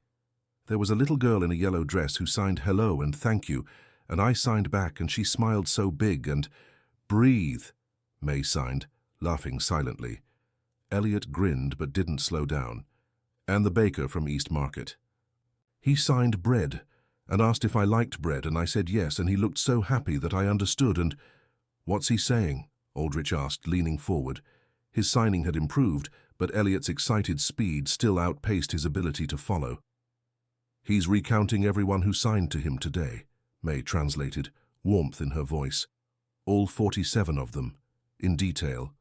"There was a little girl in a yellow dress who signed hello and thank you, and I signed back and she smiled so big and—" "Breathe," May signed, laughing silently. Elliot grinned but didn't slow down. "And the baker from East Market. He signed bread and asked if I liked bread, and I said yes, and he looked so happy that I understood and—" "What's he saying?" Aldrich asked, leaning forward. His signing had improved, but Elliot's excited speed still outpaced his ability to follow. "He's recounting everyone who signed to him today," May translated, warmth in her voice. "All 47 of them, in detail."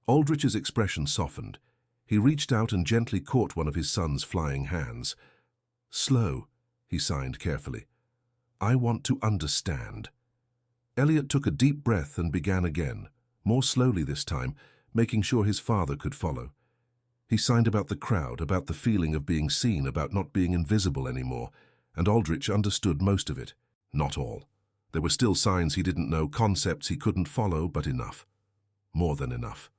Aldrich's expression softened. He reached out and gently caught one of his son's flying hands. "Slow," he signed carefully. "I want to understand." Elliot took a deep breath and began again, more slowly this time, making sure his father could follow. He signed about the crowd, about the feeling of being seen, about not being invisible anymore, and Aldrich understood most of it. Not all. There were still signs he didn't know, concepts he couldn't follow, but enough. More than enough.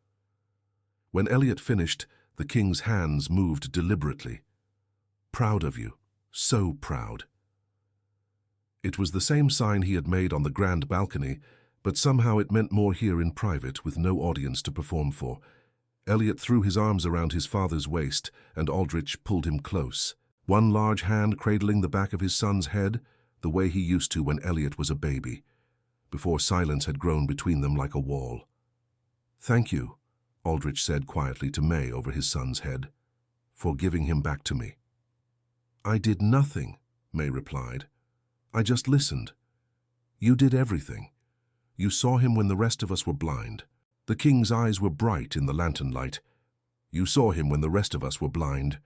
When Elliot finished, the king's hands moved deliberately. "Proud of you. So proud." It was the same sign he had made on the grand balcony, but somehow it meant more here in private, with no audience to perform for. Elliot threw his arms around his father's waist, and Aldrich pulled him close, one large hand cradling the back of his son's head, the way he used to when Elliot was a baby, before silence had grown between them like a wall. "Thank you," Aldrich said quietly to May over his son's head, "for giving him back to me." "I did nothing," May replied. "I just listened. You did everything. You saw him when the rest of us were blind. The king's eyes were bright in the lantern light. You saw him when the rest of us were blind."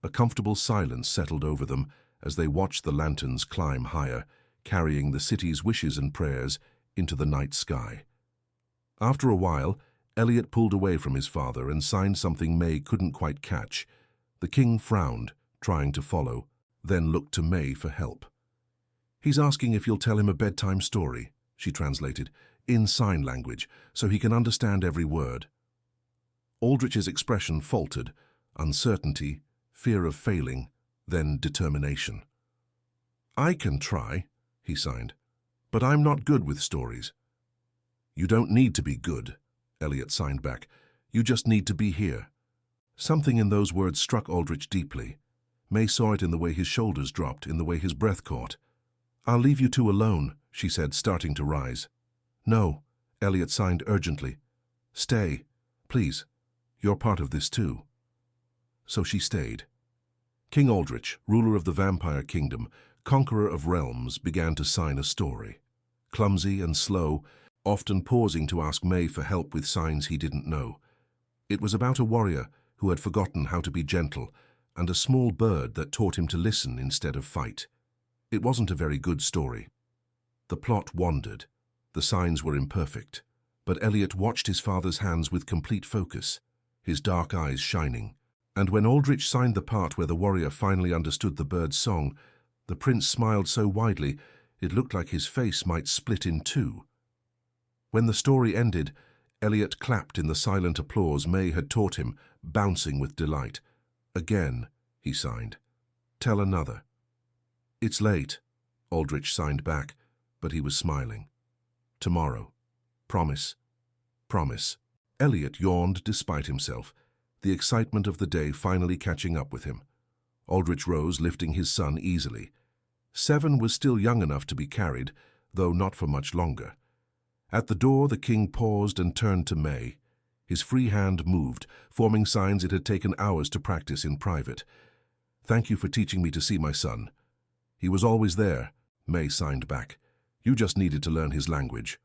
A comfortable silence settled over them as they watched the lanterns climb higher, carrying the city's wishes and prayers into the night sky. After a while, Elliot pulled away from his father and signed something May couldn't quite catch. The king frowned, trying to follow, then looked to May for help. "He's asking if you'll tell him a bedtime story," she translated, in sign language, so he can understand every word. Aldrich's expression faltered, uncertainty, fear of failing, then determination. "I can try," he signed, "but I'm not good with stories." "You don't need to be good," Elliot signed back. "You just need to be here." Something in those words struck Aldrich deeply. May saw it in the way his shoulders dropped, in the way his breath caught. "I'll leave you two alone," she said, starting to rise. "No," Elliot signed urgently. "Stay, please. You're part of this too." So she stayed. King Aldrich, ruler of the Vampire Kingdom, conqueror of realms, began to sign a story. Clumsy and slow, often pausing to ask May for help with signs he didn't know. It was about a warrior who had forgotten how to be gentle, and a small bird that taught him to listen instead of fight. It wasn't a very good story. The plot wandered. The signs were imperfect. But Elliot watched his father's hands with complete focus, his dark eyes shining. And when Aldrich signed the part where the warrior finally understood the bird's song, the prince smiled so widely it looked like his face might split in two. When the story ended, Elliot clapped in the silent applause May had taught him, bouncing with delight. "Again," he signed. "Tell another." "It's late," Aldrich signed back, but he was smiling. "Tomorrow. Promise. Promise." Elliot yawned despite himself, the excitement of the day finally catching up with him. Aldrich rose, lifting his son easily. 7 was still young enough to be carried, though not for much longer. At the door, the king paused and turned to May. His free hand moved, forming signs it had taken hours to practice in private. "Thank you for teaching me to see my son." "He was always there," May signed back. "You just needed to learn his language."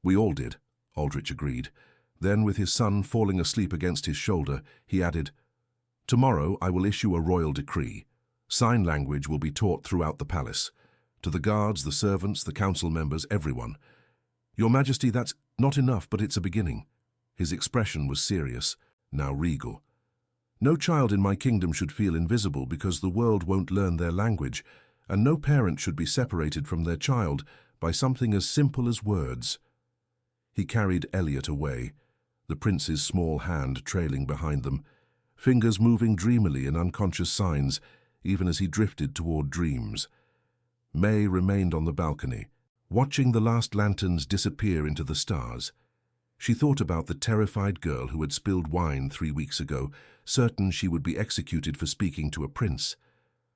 "We all did," Aldrich agreed. Then, with his son falling asleep against his shoulder, he added, "Tomorrow I will issue a royal decree. Sign language will be taught throughout the palace. To the guards, the servants, the council members, everyone. Your Majesty, that's not enough, but it's a beginning." His expression was serious, now regal. "No child in my kingdom should feel invisible because the world won't learn their language, and no parent should be separated from their child by something as simple as words." He carried Elliot away, the prince's small hand trailing behind them, fingers moving dreamily in unconscious signs, even as he drifted toward dreams. May remained on the balcony, watching the last lanterns disappear into the stars. She thought about the terrified girl who had spilled wine 3 weeks ago, certain she would be executed for speaking to a prince.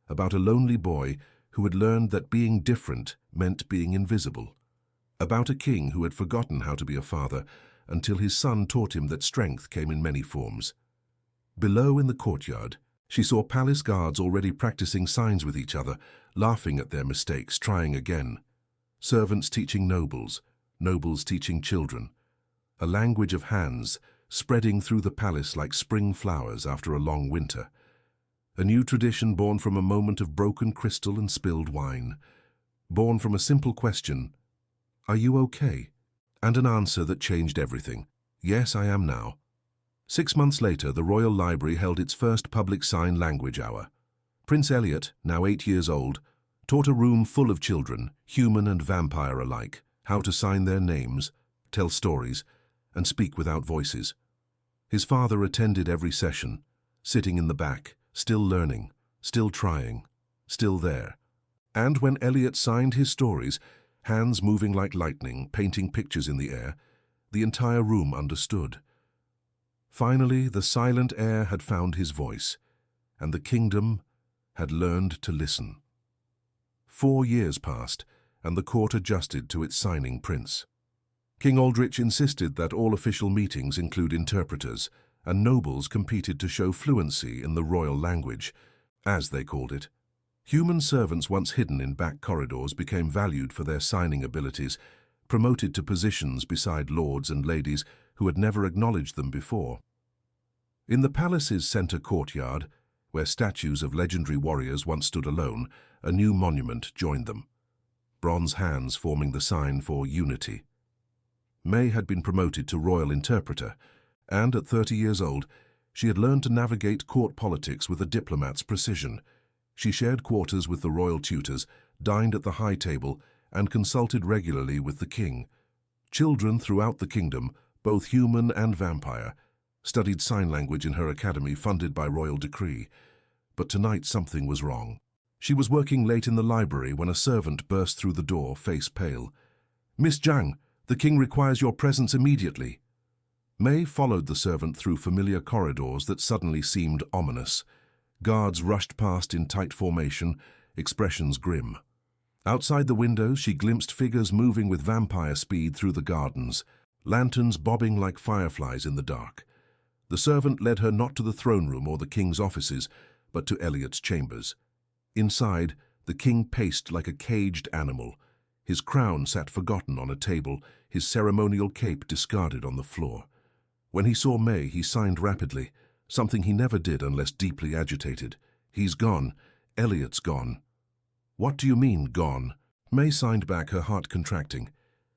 About a lonely boy who had learned that being different meant being invisible. About a king who had forgotten how to be a father until his son taught him that strength came in many forms. Below in the courtyard, she saw palace guards already practicing signs with each other, laughing at their mistakes, trying again. Servants teaching nobles, nobles teaching children. A language of hands spreading through the palace like spring flowers after a long winter. A new tradition born from a moment of broken crystal and spilled wine. Born from a simple question, "Are you okay?" And an answer that changed everything. "Yes, I am now." 6 months later, the Royal Library held its first public sign language hour. Prince Elliot, now 8 years old, taught a room full of children, human and vampire alike, how to sign their names, tell stories, and speak without voices. His father attended every session, sitting in the back, still learning, still trying, still there. And when Elliot signed his stories, hands moving like lightning, painting pictures in the air, the entire room understood. Finally, the silent air had found his voice, and the kingdom had learned to listen. 4 years passed, and the court adjusted to its signing prince. King Aldrich insisted that all official meetings include interpreters, and nobles competed to show fluency in the royal language, as they called it. Human servants once hidden in back corridors became valued for their signing abilities, promoted to positions beside lords and ladies who had never acknowledged them before. In the palace's center courtyard, where statues of legendary warriors once stood alone, a new monument joined them, bronze hands forming the sign for unity. May had been promoted to royal interpreter, and at 30 years old, she had learned to navigate court politics with a diplomat's precision. She shared quarters with the royal tutors, dined at the high table, and consulted regularly with the king. Children throughout the kingdom, both human and vampire, studied sign language in her academy funded by royal decree. But tonight something was wrong. She was working late in the library when a servant burst through the door, face pale. "Miss Zhang, the king requires your presence immediately." May followed the servant through familiar corridors that suddenly seemed ominous. Guards rushed past in tight formation, expressions grim. Outside the windows, she glimpsed figures moving with vampire speed through the gardens, lanterns bobbing like fireflies in the dark. The servant led her not to the throne room or the king's offices, but to Elliot's chambers. Inside, the king paced like a caged animal. His crown sat forgotten on a table, his ceremonial cape discarded on the floor. When he saw May, he signed rapidly, something he never did unless deeply agitated. "He's gone. Elliot's gone." "What do you mean, gone?" May signed back, her heart contracting.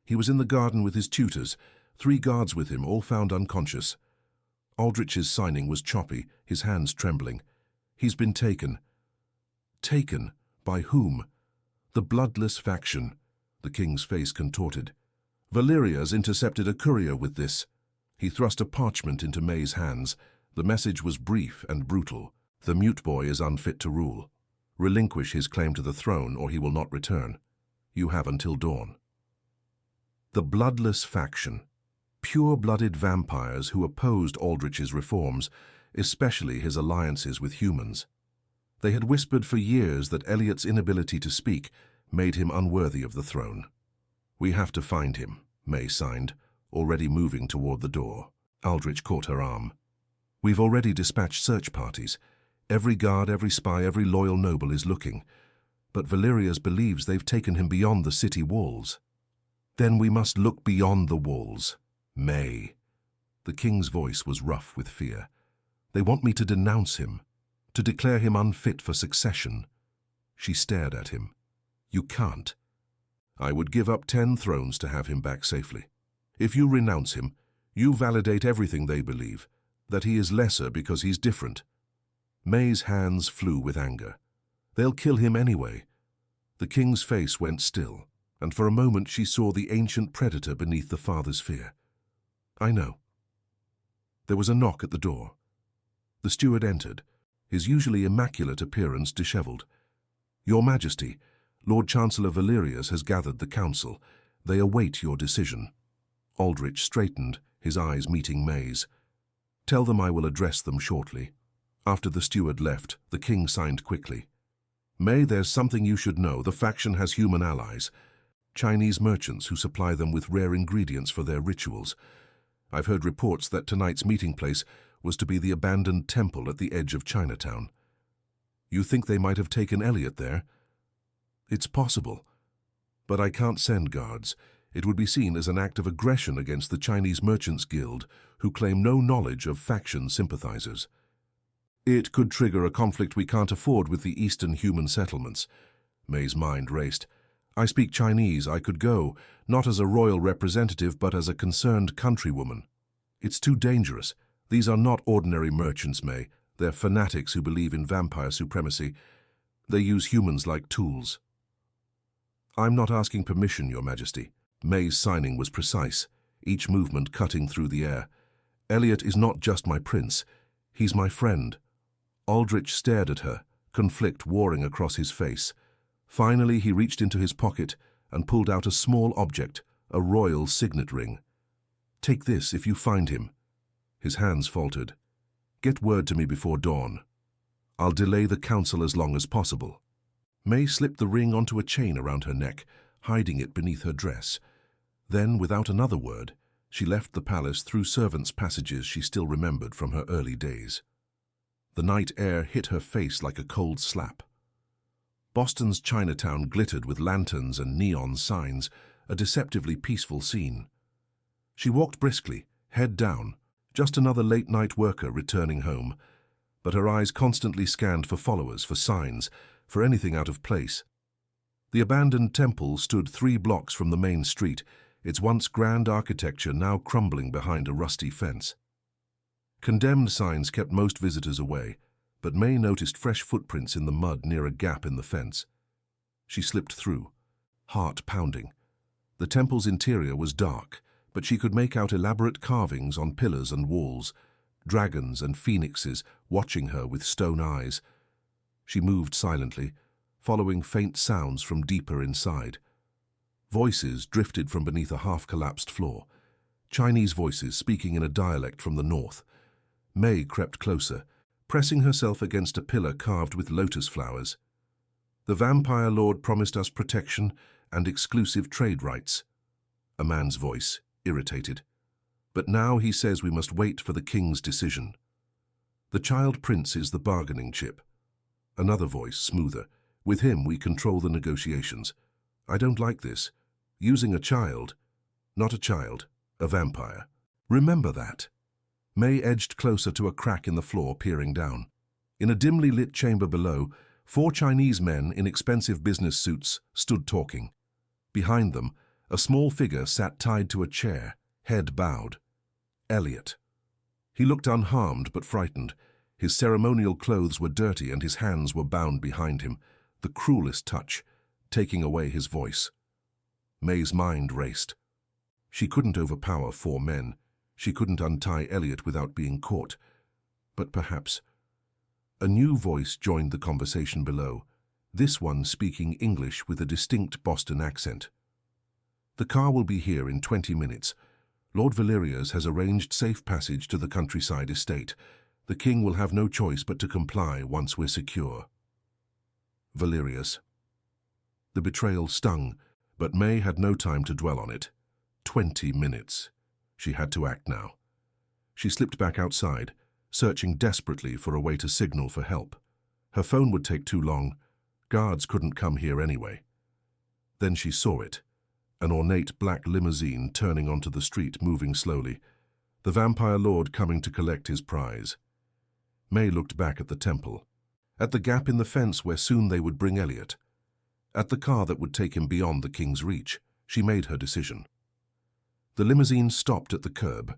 "He was in the garden with his tutors. 3 guards with him, all found unconscious. Aldrich's signing was choppy, his hands trembling. He's been taken. Taken? By whom? The bloodless faction. The king's face contorted. Valeria's intercepted a courier with this. He thrust a parchment into May's hands. The message was brief and brutal. The mute boy is unfit to rule. Relinquish his claim to the throne or he will not return. You have until dawn. The bloodless faction. Pure-blooded vampires who opposed Aldrich's reforms, especially his alliances with humans. They had whispered for years that Elliot's inability to speak made him unworthy of the throne. We have to find him, May signed, already moving toward the door. Aldrich caught her arm. We've already dispatched search parties. Every guard, every spy, every loyal noble is looking. But Valerius believes they've taken him beyond the city walls. Then we must look beyond the walls. May. The king's voice was rough with fear. They want me to denounce him, to declare him unfit for succession. She stared at him. You can't. I would give up 10 thrones to have him back safely. If you renounce him, you validate everything they believe, that he is lesser because he's different. May's hands flew with anger. They'll kill him anyway. The king's face went still, and for a moment she saw the ancient predator beneath the father's fear. I know. There was a knock at the door. The steward entered, his usually immaculate appearance disheveled. Your Majesty, Lord Chancellor Valerius has gathered the council. They await your decision. Aldrich straightened, his eyes meeting May's. Tell them I will address them shortly. After the steward left, the king signed quickly. May, there's something you should know. The faction has human allies. Chinese merchants who supply them with rare ingredients for their rituals. I've heard reports that tonight's meeting place was to be the abandoned temple at the edge of Chinatown. You think they might have taken Elliot there? It's possible. But I can't send guards. It would be seen as an act of aggression against the Chinese Merchants Guild, who claim no knowledge of faction sympathizers. It could trigger a conflict we can't afford with the eastern human settlements. May's mind raced. I speak Chinese. I could go, not as a royal representative, but as a concerned countrywoman. It's too dangerous. These are not ordinary merchants, May. They're fanatics who believe in vampire supremacy. They use humans like tools. I'm not asking permission, Your Majesty. May's signing was precise, each movement cutting through the air. Elliot is not just my prince. He's my friend. Aldrich stared at her, conflict warring across his face. Finally, he reached into his pocket and pulled out a small object, a royal signet ring. Take this if you find him. His hands faltered. Get word to me before dawn. I'll delay the council as long as possible. May slipped the ring onto a chain around her neck, hiding it beneath her dress. Then, without another word, she left the palace through servants' passages she still remembered from her early days. The night air hit her face like a cold slap. Boston's Chinatown glittered with lanterns and neon signs, a deceptively peaceful scene. She walked briskly, head down, just another late-night worker returning home, but her eyes constantly scanned for followers, for signs, for anything out of place. The abandoned temple stood 3 blocks from the main street, its once grand architecture now crumbling behind a rusty fence. Condemned signs kept most visitors away, but May noticed fresh footprints in the mud near a gap in the fence. She slipped through, heart pounding. The temple's interior was dark, but she could make out elaborate carvings on pillars and walls, dragons and phoenixes watching her with stone eyes. She moved silently, following faint sounds from deeper inside. Voices drifted from beneath a half-collapsed floor, Chinese voices speaking in a dialect from the north. May crept closer, pressing herself against a pillar carved with lotus flowers. The vampire lord promised us protection and exclusive trade rights. A man's voice, irritated. But now he says we must wait for the king's decision. The child prince is the bargaining chip. Another voice, smoother. With him we control the negotiations. I don't like this. Using a child. Not a child, a vampire. Remember that. May edged closer to a crack in the floor, peering down. In a dimly lit chamber below, 4 Chinese men in expensive business suits stood talking. Behind them, a small figure sat tied to a chair, Head bowed. Elliot. He looked unharmed but frightened. His ceremonial clothes were dirty and his hands were bound behind him, the cruelest touch, taking away his voice. May's mind raced. She couldn't overpower 4 men. She couldn't untie Elliot without being caught. But perhaps. A new voice joined the conversation below, this one speaking English with a distinct Boston accent. The car will be here in 20 minutes. Lord Valerius has arranged safe passage to the countryside estate. The king will have no choice but to comply once we're secure. Valerius. The betrayal stung, but May had no time to dwell on it. 20 minutes. She had to act now. She slipped back outside, searching desperately for a way to signal for help. Her phone would take too long. Guards couldn't come here anyway. Then she saw it. An ornate black limousine turning onto the street, moving slowly. The vampire lord coming to collect his prize. May looked back at the temple, at the gap in the fence where soon they would bring Elliot, at the car that would take him beyond the king's reach. She made her decision. The limousine stopped at the curb.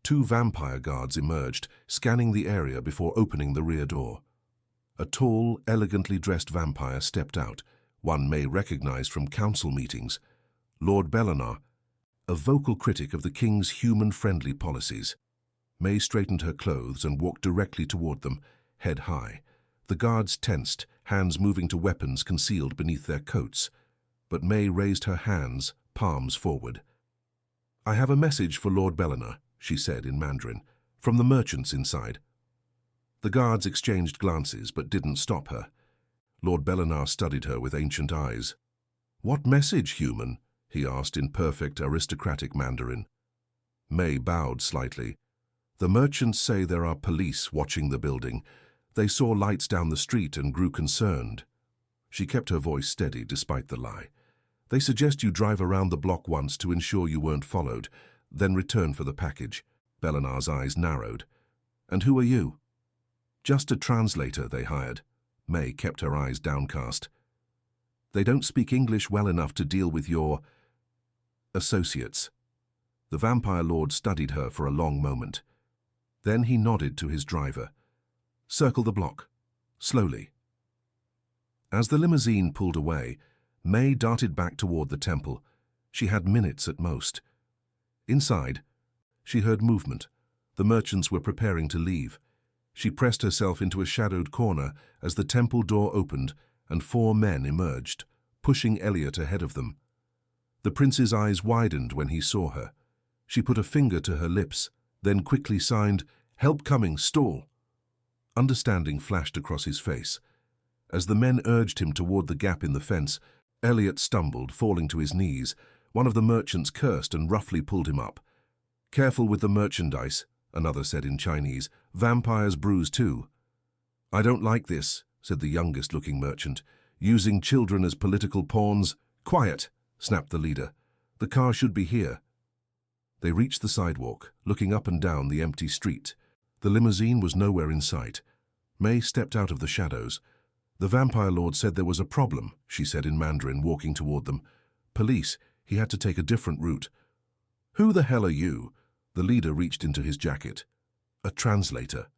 2 vampire guards emerged, scanning the area before opening the rear door. A tall, elegantly dressed vampire stepped out, one May recognized from council meetings. Lord Belenar, a vocal critic of the king's human-friendly policies. May straightened her clothes and walked directly toward them, head high. The guards tensed, hands moving to weapons concealed beneath their coats. But May raised her hands, palms forward. "I have a message for Lord Belenar," she said in Mandarin, "from the merchants inside." The guards exchanged glances but didn't stop her. Lord Belenar studied her with ancient eyes. "What message, human?" he asked in perfect aristocratic Mandarin. May bowed slightly. "The merchants say there are police watching the building. They saw lights down the street and grew concerned." She kept her voice steady despite the lie. "They suggest you drive around the block once to ensure you weren't followed, then return for the package." Belenar's eyes narrowed. "And who are you?" "Just a translator they hired." May kept her eyes downcast. "They don't speak English well enough to deal with your associates." The vampire lord studied her for a long moment. Then he nodded to his driver. "Circle the block. Slowly." As the limousine pulled away, May darted back toward the temple. She had minutes at most. Inside, she heard movement. The merchants were preparing to leave. She pressed herself into a shadowed corner as the temple door opened and 4 men emerged, pushing Elliot ahead of them. The prince's eyes widened when he saw her. She put a finger to her lips, then quickly signed, "Help coming, stall." Understanding flashed across his face. As the men urged him toward the gap in the fence, Elliot stumbled, falling to his knees. One of the merchants cursed and roughly pulled him up. "Careful with the merchandise," another said in Chinese. "Vampires bruise too." "I don't like this," said the youngest-looking merchant. "Using children as political pawns." "Quiet," snapped the leader. "The car should be here." They reached the sidewalk, looking up and down the empty street. The limousine was nowhere in sight. May stepped out of the shadows. "The vampire lord said there was a problem," she said in Mandarin, walking toward them. "Police. He had to take a different route." "Who the hell are you?" The leader reached into his jacket. "A translator."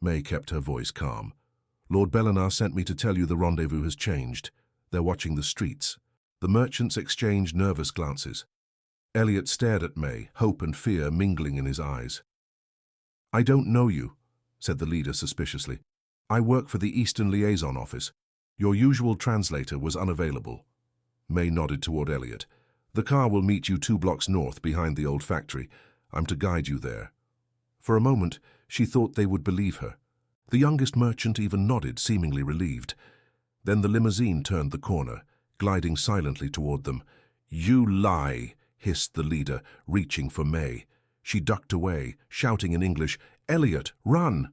May kept her voice calm. "Lord Belenar sent me to tell you the rendezvous has changed. They're watching the streets." The merchants exchanged nervous glances. Elliot stared at May, hope and fear mingling in his eyes. "I don't know you," said the leader suspiciously. "I work for the Eastern Liaison Office. Your usual translator was unavailable." May nodded toward Elliot. "The car will meet you 2 blocks north behind the old factory. I'm to guide you there." For a moment, she thought they would believe her. The youngest merchant even nodded, seemingly relieved. Then the limousine turned the corner, gliding silently toward them. "You lie," hissed the leader, reaching for May. She ducked away, shouting in English, "Elliot, run!"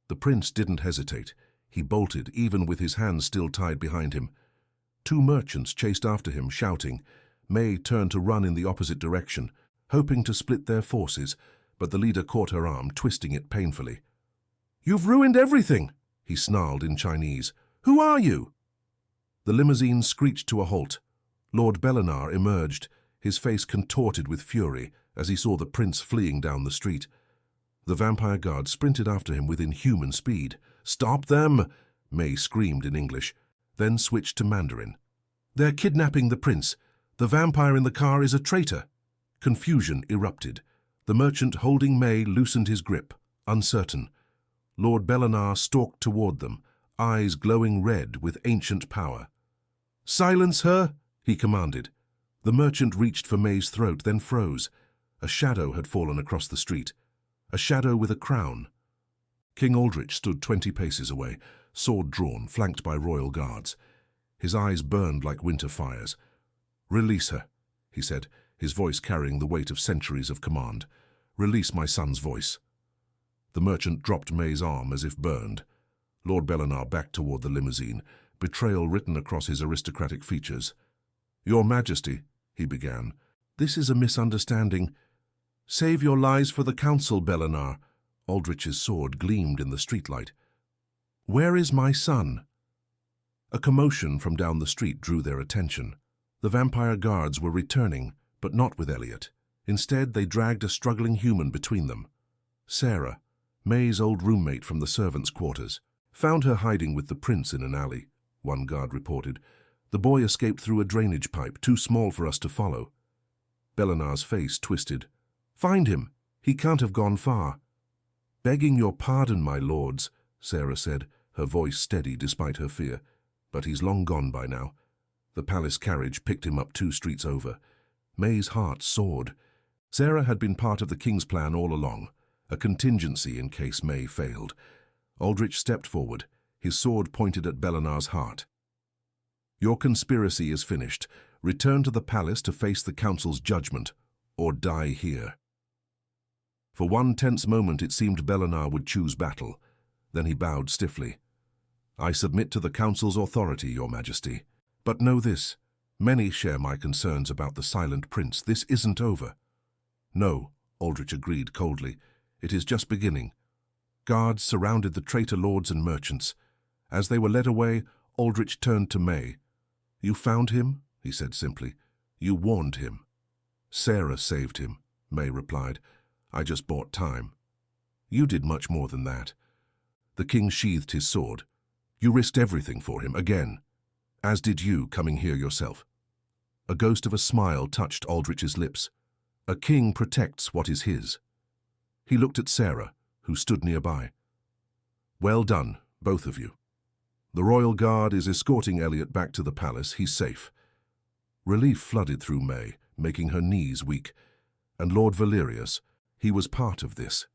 The prince didn't hesitate. He bolted, even with his hands still tied behind him. 2 merchants chased after him, shouting. May turned to run in the opposite direction, hoping to split their forces, but the leader caught her arm, twisting it painfully. "You've ruined everything," he snarled in Chinese. "Who are you?" The limousine screeched to a halt. Lord Belenar emerged, his face contorted with fury, as he saw the prince fleeing down the street. The vampire guard sprinted after him with inhuman speed. "Stop them!" May screamed in English, then switched to Mandarin. "They're kidnapping the prince. The vampire in the car is a traitor." Confusion erupted. The merchant holding May loosened his grip, uncertain. Lord Belenar stalked toward them, eyes glowing red with ancient power. "Silence her!" he commanded. The merchant reached for May's throat, then froze. A shadow had fallen across the street. A shadow with a crown. King Aldrich stood 20 paces away, sword drawn, flanked by royal guards. His eyes burned like winter fires. "Release her," he said, his voice carrying the weight of centuries of command. "Release my son's voice." The merchant dropped May's arm as if burned. Lord Belenar backed toward the limousine, betrayal written across his aristocratic features. "Your Majesty," he began, "this is a misunderstanding." "Save your lies for the council, Belenar." Aldrich's sword gleamed in the streetlight. "Where is my son?" A commotion from down the street drew their attention. The vampire guards were returning, but not with Elliot. Instead, they dragged a struggling human between them. Sarah, May's old roommate from the servants' quarters, found her hiding with the prince in an alley, one guard reported. "The boy escaped through a drainage pipe, too small for us to follow." Belenar's face twisted. "Find him. He can't have gone far." "Begging your pardon, my lords," Sarah said, her voice steady despite her fear. "But he's long gone by now." The palace carriage picked him up 2 streets over. May's heart soared. Sarah had been part of the king's plan all along, a contingency in case May failed. Aldrich stepped forward, his sword pointed at Belenar's heart. "Your conspiracy is finished. Return to the palace to face the council's judgment, or die here." For one tense moment it seemed Belenar would choose battle. Then he bowed stiffly. "I submit to the council's authority, Your Majesty. But know this, many share my concerns about the Silent Prince. This isn't over." "No," Aldrich agreed coldly. "It is just beginning." Guards surrounded the traitor lords and merchants. As they were led away, Aldrich turned to May. "You found him?" he said simply. "You warned him." "Sarah saved him," May replied. "I just bought time." "You did much more than that." The king sheathed his sword. "You risked everything for him, again. As did you, coming here yourself." A ghost of a smile touched Aldrich's lips. "A king protects what is his." He looked at Sarah, who stood nearby. "Well done, both of you. The royal guard is escorting Elliot back to the palace. He's safe." Relief flooded through May, making her knees weak. And Lord Valerius, he was part of this.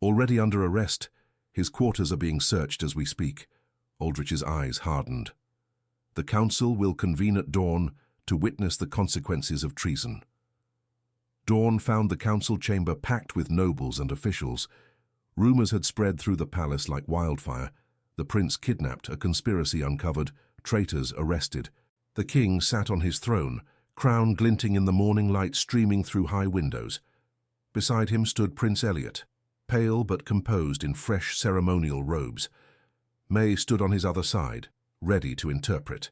Already under arrest, his quarters are being searched as we speak. Aldrich's eyes hardened. "The council will convene at dawn to witness the consequences of treason." Dawn found the council chamber packed with nobles and officials. Rumors had spread through the palace like wildfire. The prince kidnapped, a conspiracy uncovered, traitors arrested. The king sat on his throne, crown glinting in the morning light streaming through high windows. Beside him stood Prince Elliot, pale but composed in fresh ceremonial robes. May stood on his other side, ready to interpret.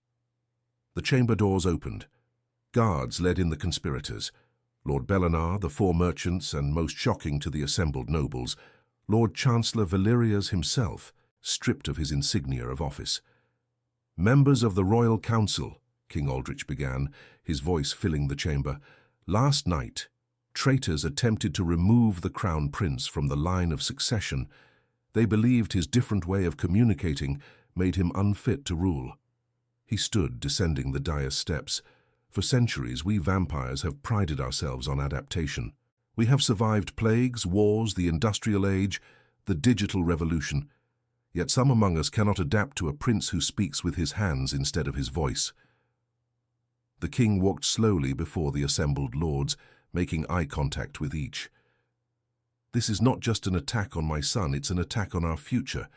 The chamber doors opened. Guards led in the conspirators. Lord Belenar, the 4 merchants, and most shocking to the assembled nobles, Lord Chancellor Valerius himself, stripped of his insignia of office. "Members of the Royal Council," King Aldrich began, his voice filling the chamber, "last night, traitors attempted to remove the Crown Prince from the line of succession. They believed his different way of communicating made him unfit to rule." He stood, descending the dais steps. "For centuries, we vampires have prided ourselves on adaptation. We have survived plagues, wars, the industrial age, the digital revolution. Yet some among us cannot adapt to a prince who speaks with his hands instead of his voice." The king walked slowly before the assembled lords, making eye contact with each. "This is not just an attack on my son, it's an attack on our future,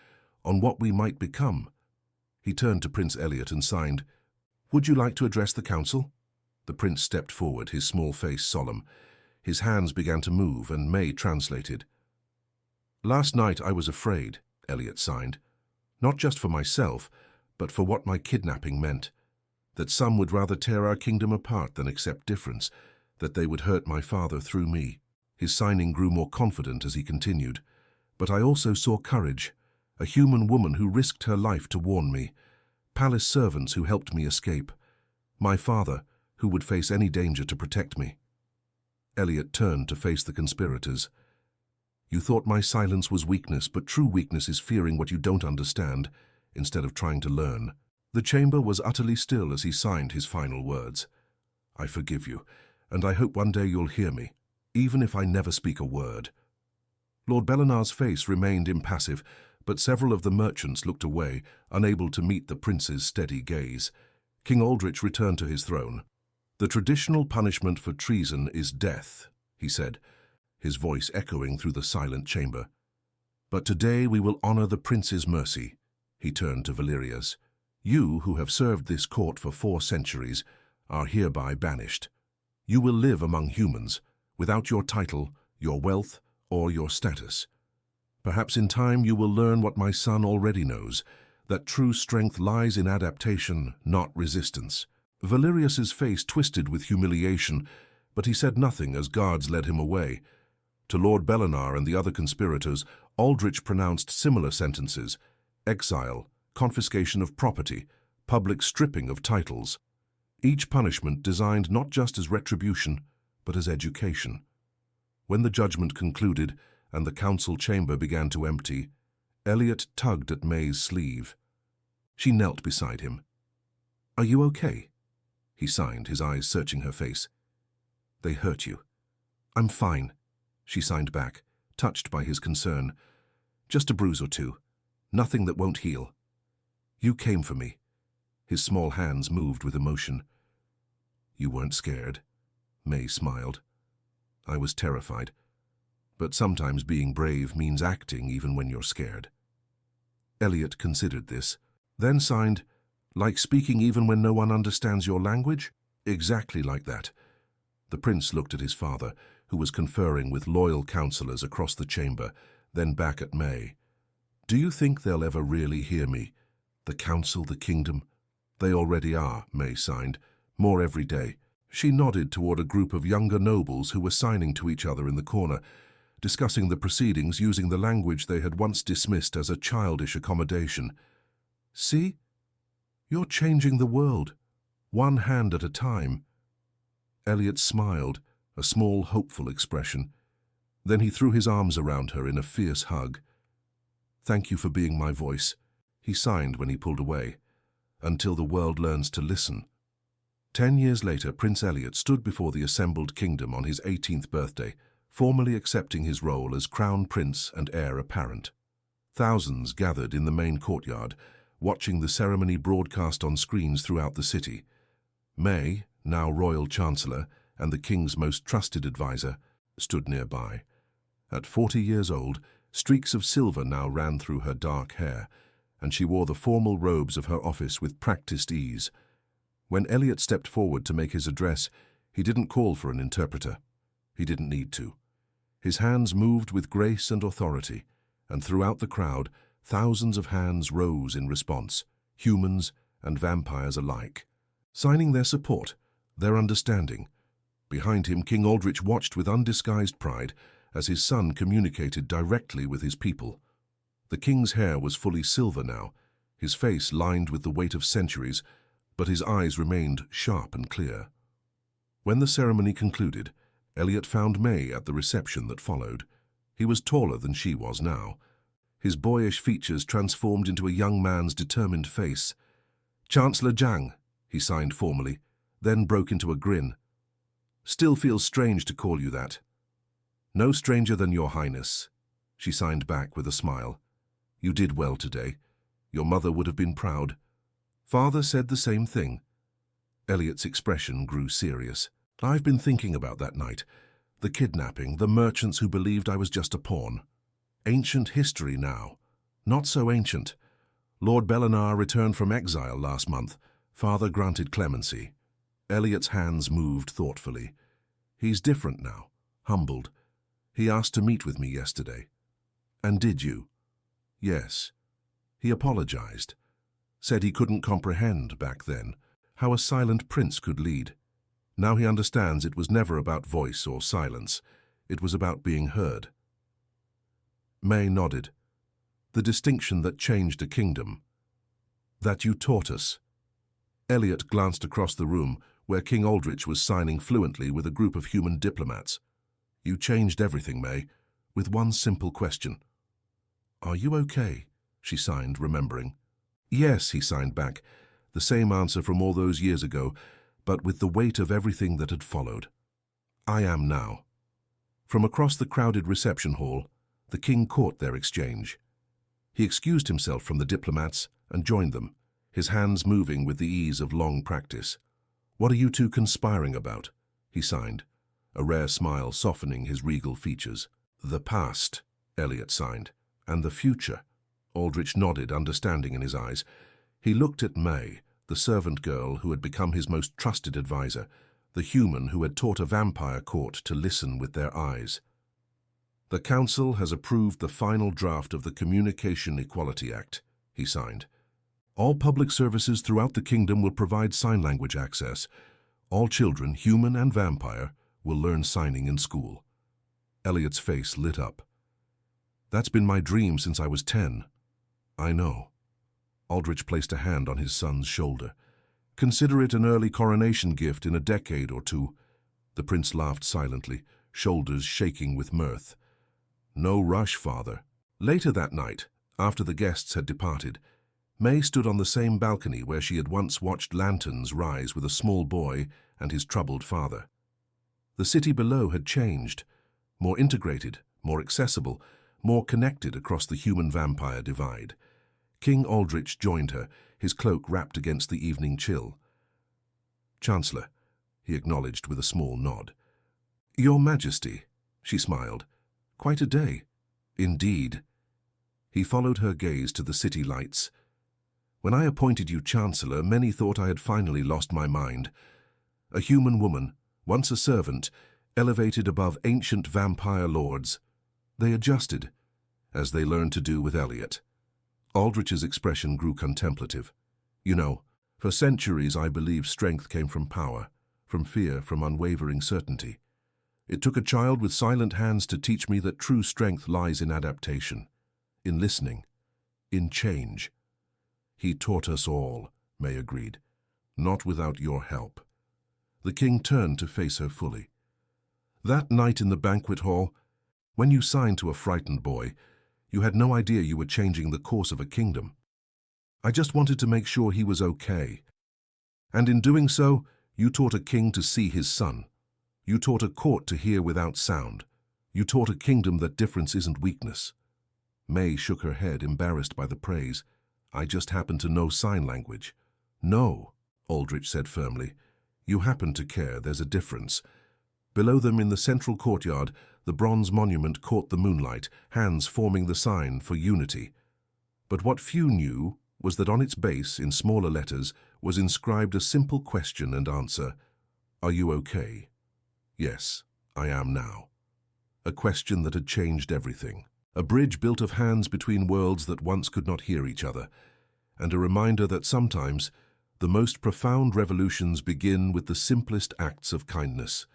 on what we might become." He turned to Prince Elliot and signed, "Would you like to address the council?" The prince stepped forward, his small face solemn. His hands began to move, and May translated. "Last night I was afraid," Elliot signed, "not just for myself, but for what my kidnapping meant. That some would rather tear our kingdom apart than accept difference, that they would hurt my father through me." His signing grew more confident as he continued. But I also saw courage, a human woman who risked her life to warn me, palace servants who helped me escape, my father, who would face any danger to protect me. Elliot turned to face the conspirators. You thought my silence was weakness, but true weakness is fearing what you don't understand, instead of trying to learn. The chamber was utterly still as he signed his final words. I forgive you, and I hope one day you'll hear me, even if I never speak a word. Lord Belenar's face remained impassive, but several of the merchants looked away, unable to meet the prince's steady gaze. King Aldrich returned to his throne. The traditional punishment for treason is death, he said, his voice echoing through the silent chamber. But today we will honor the prince's mercy. He turned to Valerius. You, who have served this court for 4 centuries, are hereby banished. You will live among humans, without your title, your wealth, or your status. Perhaps in time you will learn what my son already knows, that true strength lies in adaptation, not resistance. Valerius's face twisted with humiliation, but he said nothing as guards led him away. To Lord Belenar and the other conspirators, Aldrich pronounced similar sentences: exile, confiscation of property, public stripping of titles. Each punishment designed not just as retribution, but as education. When the judgment concluded and the council chamber began to empty, Elliot tugged at May's sleeve. She knelt beside him. Are you okay? He signed, his eyes searching her face. They hurt you. I'm fine, she signed back, touched by his concern. Just a bruise or two. Nothing that won't heal. You came for me. His small hands moved with emotion. You weren't scared. May smiled. I was terrified. But sometimes being brave means acting even when you're scared. Elliot considered this, then signed, like speaking even when no one understands your language? Exactly like that. The prince looked at his father, who was conferring with loyal counselors across the chamber, then back at May. Do you think they'll ever really hear me? The council, the kingdom? They already are, May signed. More every day. She nodded toward a group of younger nobles who were signing to each other in the corner, discussing the proceedings using the language they had once dismissed as a childish accommodation. See? You're changing the world, one hand at a time. Elliot smiled, a small, hopeful expression. Then he threw his arms around her in a fierce hug. Thank you for being my voice, he signed when he pulled away. Until the world learns to listen. 10 years later, Prince Elliot stood before the assembled kingdom on his 18th birthday, formally accepting his role as crown prince and heir apparent. Thousands gathered in the main courtyard, watching the ceremony broadcast on screens throughout the city. May, now royal chancellor and the king's most trusted advisor, stood nearby. At 40 years old, streaks of silver now ran through her dark hair, and she wore the formal robes of her office with practiced ease. When Elliot stepped forward to make his address, he didn't call for an interpreter. He didn't need to. His hands moved with grace and authority, and throughout the crowd, thousands of hands rose in response, humans and vampires alike, signing their support, their understanding. Behind him, King Aldrich watched with undisguised pride as his son communicated directly with his people. The king's hair was fully silver now, his face lined with the weight of centuries, but his eyes remained sharp and clear. When the ceremony concluded, Elliot found May at the reception that followed. He was taller than she was now. His boyish features transformed into a young man's determined face. Chancellor Zhang, he signed formally, then broke into a grin. Still feels strange to call you that. No stranger than your highness, she signed back with a smile. You did well today. Your mother would have been proud. Father said the same thing. Elliot's expression grew serious. I've been thinking about that night. The kidnapping, the merchants who believed I was just a pawn. Ancient history now. Not so ancient. Lord Belenar returned from exile last month. Father granted clemency. Elliot's hands moved thoughtfully. He's different now, humbled. He asked to meet with me yesterday. And did you? Yes. He apologized. Said he couldn't comprehend back then how a silent prince could lead. Now he understands it was never about voice or silence. It was about being heard. May nodded. The distinction that changed a kingdom. That you taught us. Elliot glanced across the room, where King Aldrich was signing fluently with a group of human diplomats. You changed everything, May, with one simple question. Are you okay? She signed, remembering. Yes, he signed back, the same answer from all those years ago, but with the weight of everything that had followed. I am now. From across the crowded reception hall, the king caught their exchange. He excused himself from the diplomats and joined them, his hands moving with the ease of long practice. What are you two conspiring about? He signed, a rare smile softening his regal features. The past, Elliot signed, and the future. Aldrich nodded, understanding in his eyes. He looked at May, the servant girl who had become his most trusted advisor, the human who had taught a vampire court to listen with their eyes. The council has approved the final draft of the Communication Equality Act, he signed. All public services throughout the kingdom will provide sign language access. All children, human and vampire, will learn signing in school. Elliot's face lit up. That's been my dream since I was 10. I know. Aldrich placed a hand on his son's shoulder. Consider it an early coronation gift in a decade or two. The prince laughed silently, shoulders shaking with mirth. No rush, father. Later that night, after the guests had departed, May stood on the same balcony where she had once watched lanterns rise with a small boy and his troubled father. The city below had changed, more integrated, more accessible, more connected across the human-vampire divide. King Aldrich joined her, his cloak wrapped against the evening chill. Chancellor, he acknowledged with a small nod. Your Majesty, she smiled. Quite a day. Indeed. He followed her gaze to the city lights. When I appointed you Chancellor, many thought I had finally lost my mind. A human woman, once a servant, elevated above ancient vampire lords. They adjusted, as they learned to do with Elliot. Aldrich's expression grew contemplative. You know, for centuries I believed strength came from power, from fear, from unwavering certainty. It took a child with silent hands to teach me that true strength lies in adaptation, in listening, in change. He taught us all, May agreed, not without your help. The king turned to face her fully. That night in the banquet hall, when you signed to a frightened boy, you had no idea you were changing the course of a kingdom. I just wanted to make sure he was okay. And in doing so, you taught a king to see his son. You taught a court to hear without sound. You taught a kingdom that difference isn't weakness. May shook her head, embarrassed by the praise. I just happen to know sign language. No, Aldrich said firmly. You happen to care, there's a difference. Below them in the central courtyard, the bronze monument caught the moonlight, hands forming the sign for unity. But what few knew was that on its base, in smaller letters, was inscribed a simple question and answer. Are you okay? Yes, I am now. A question that had changed everything. A bridge built of hands between worlds that once could not hear each other, and a reminder that sometimes the most profound revolutions begin with the simplest acts of kindness.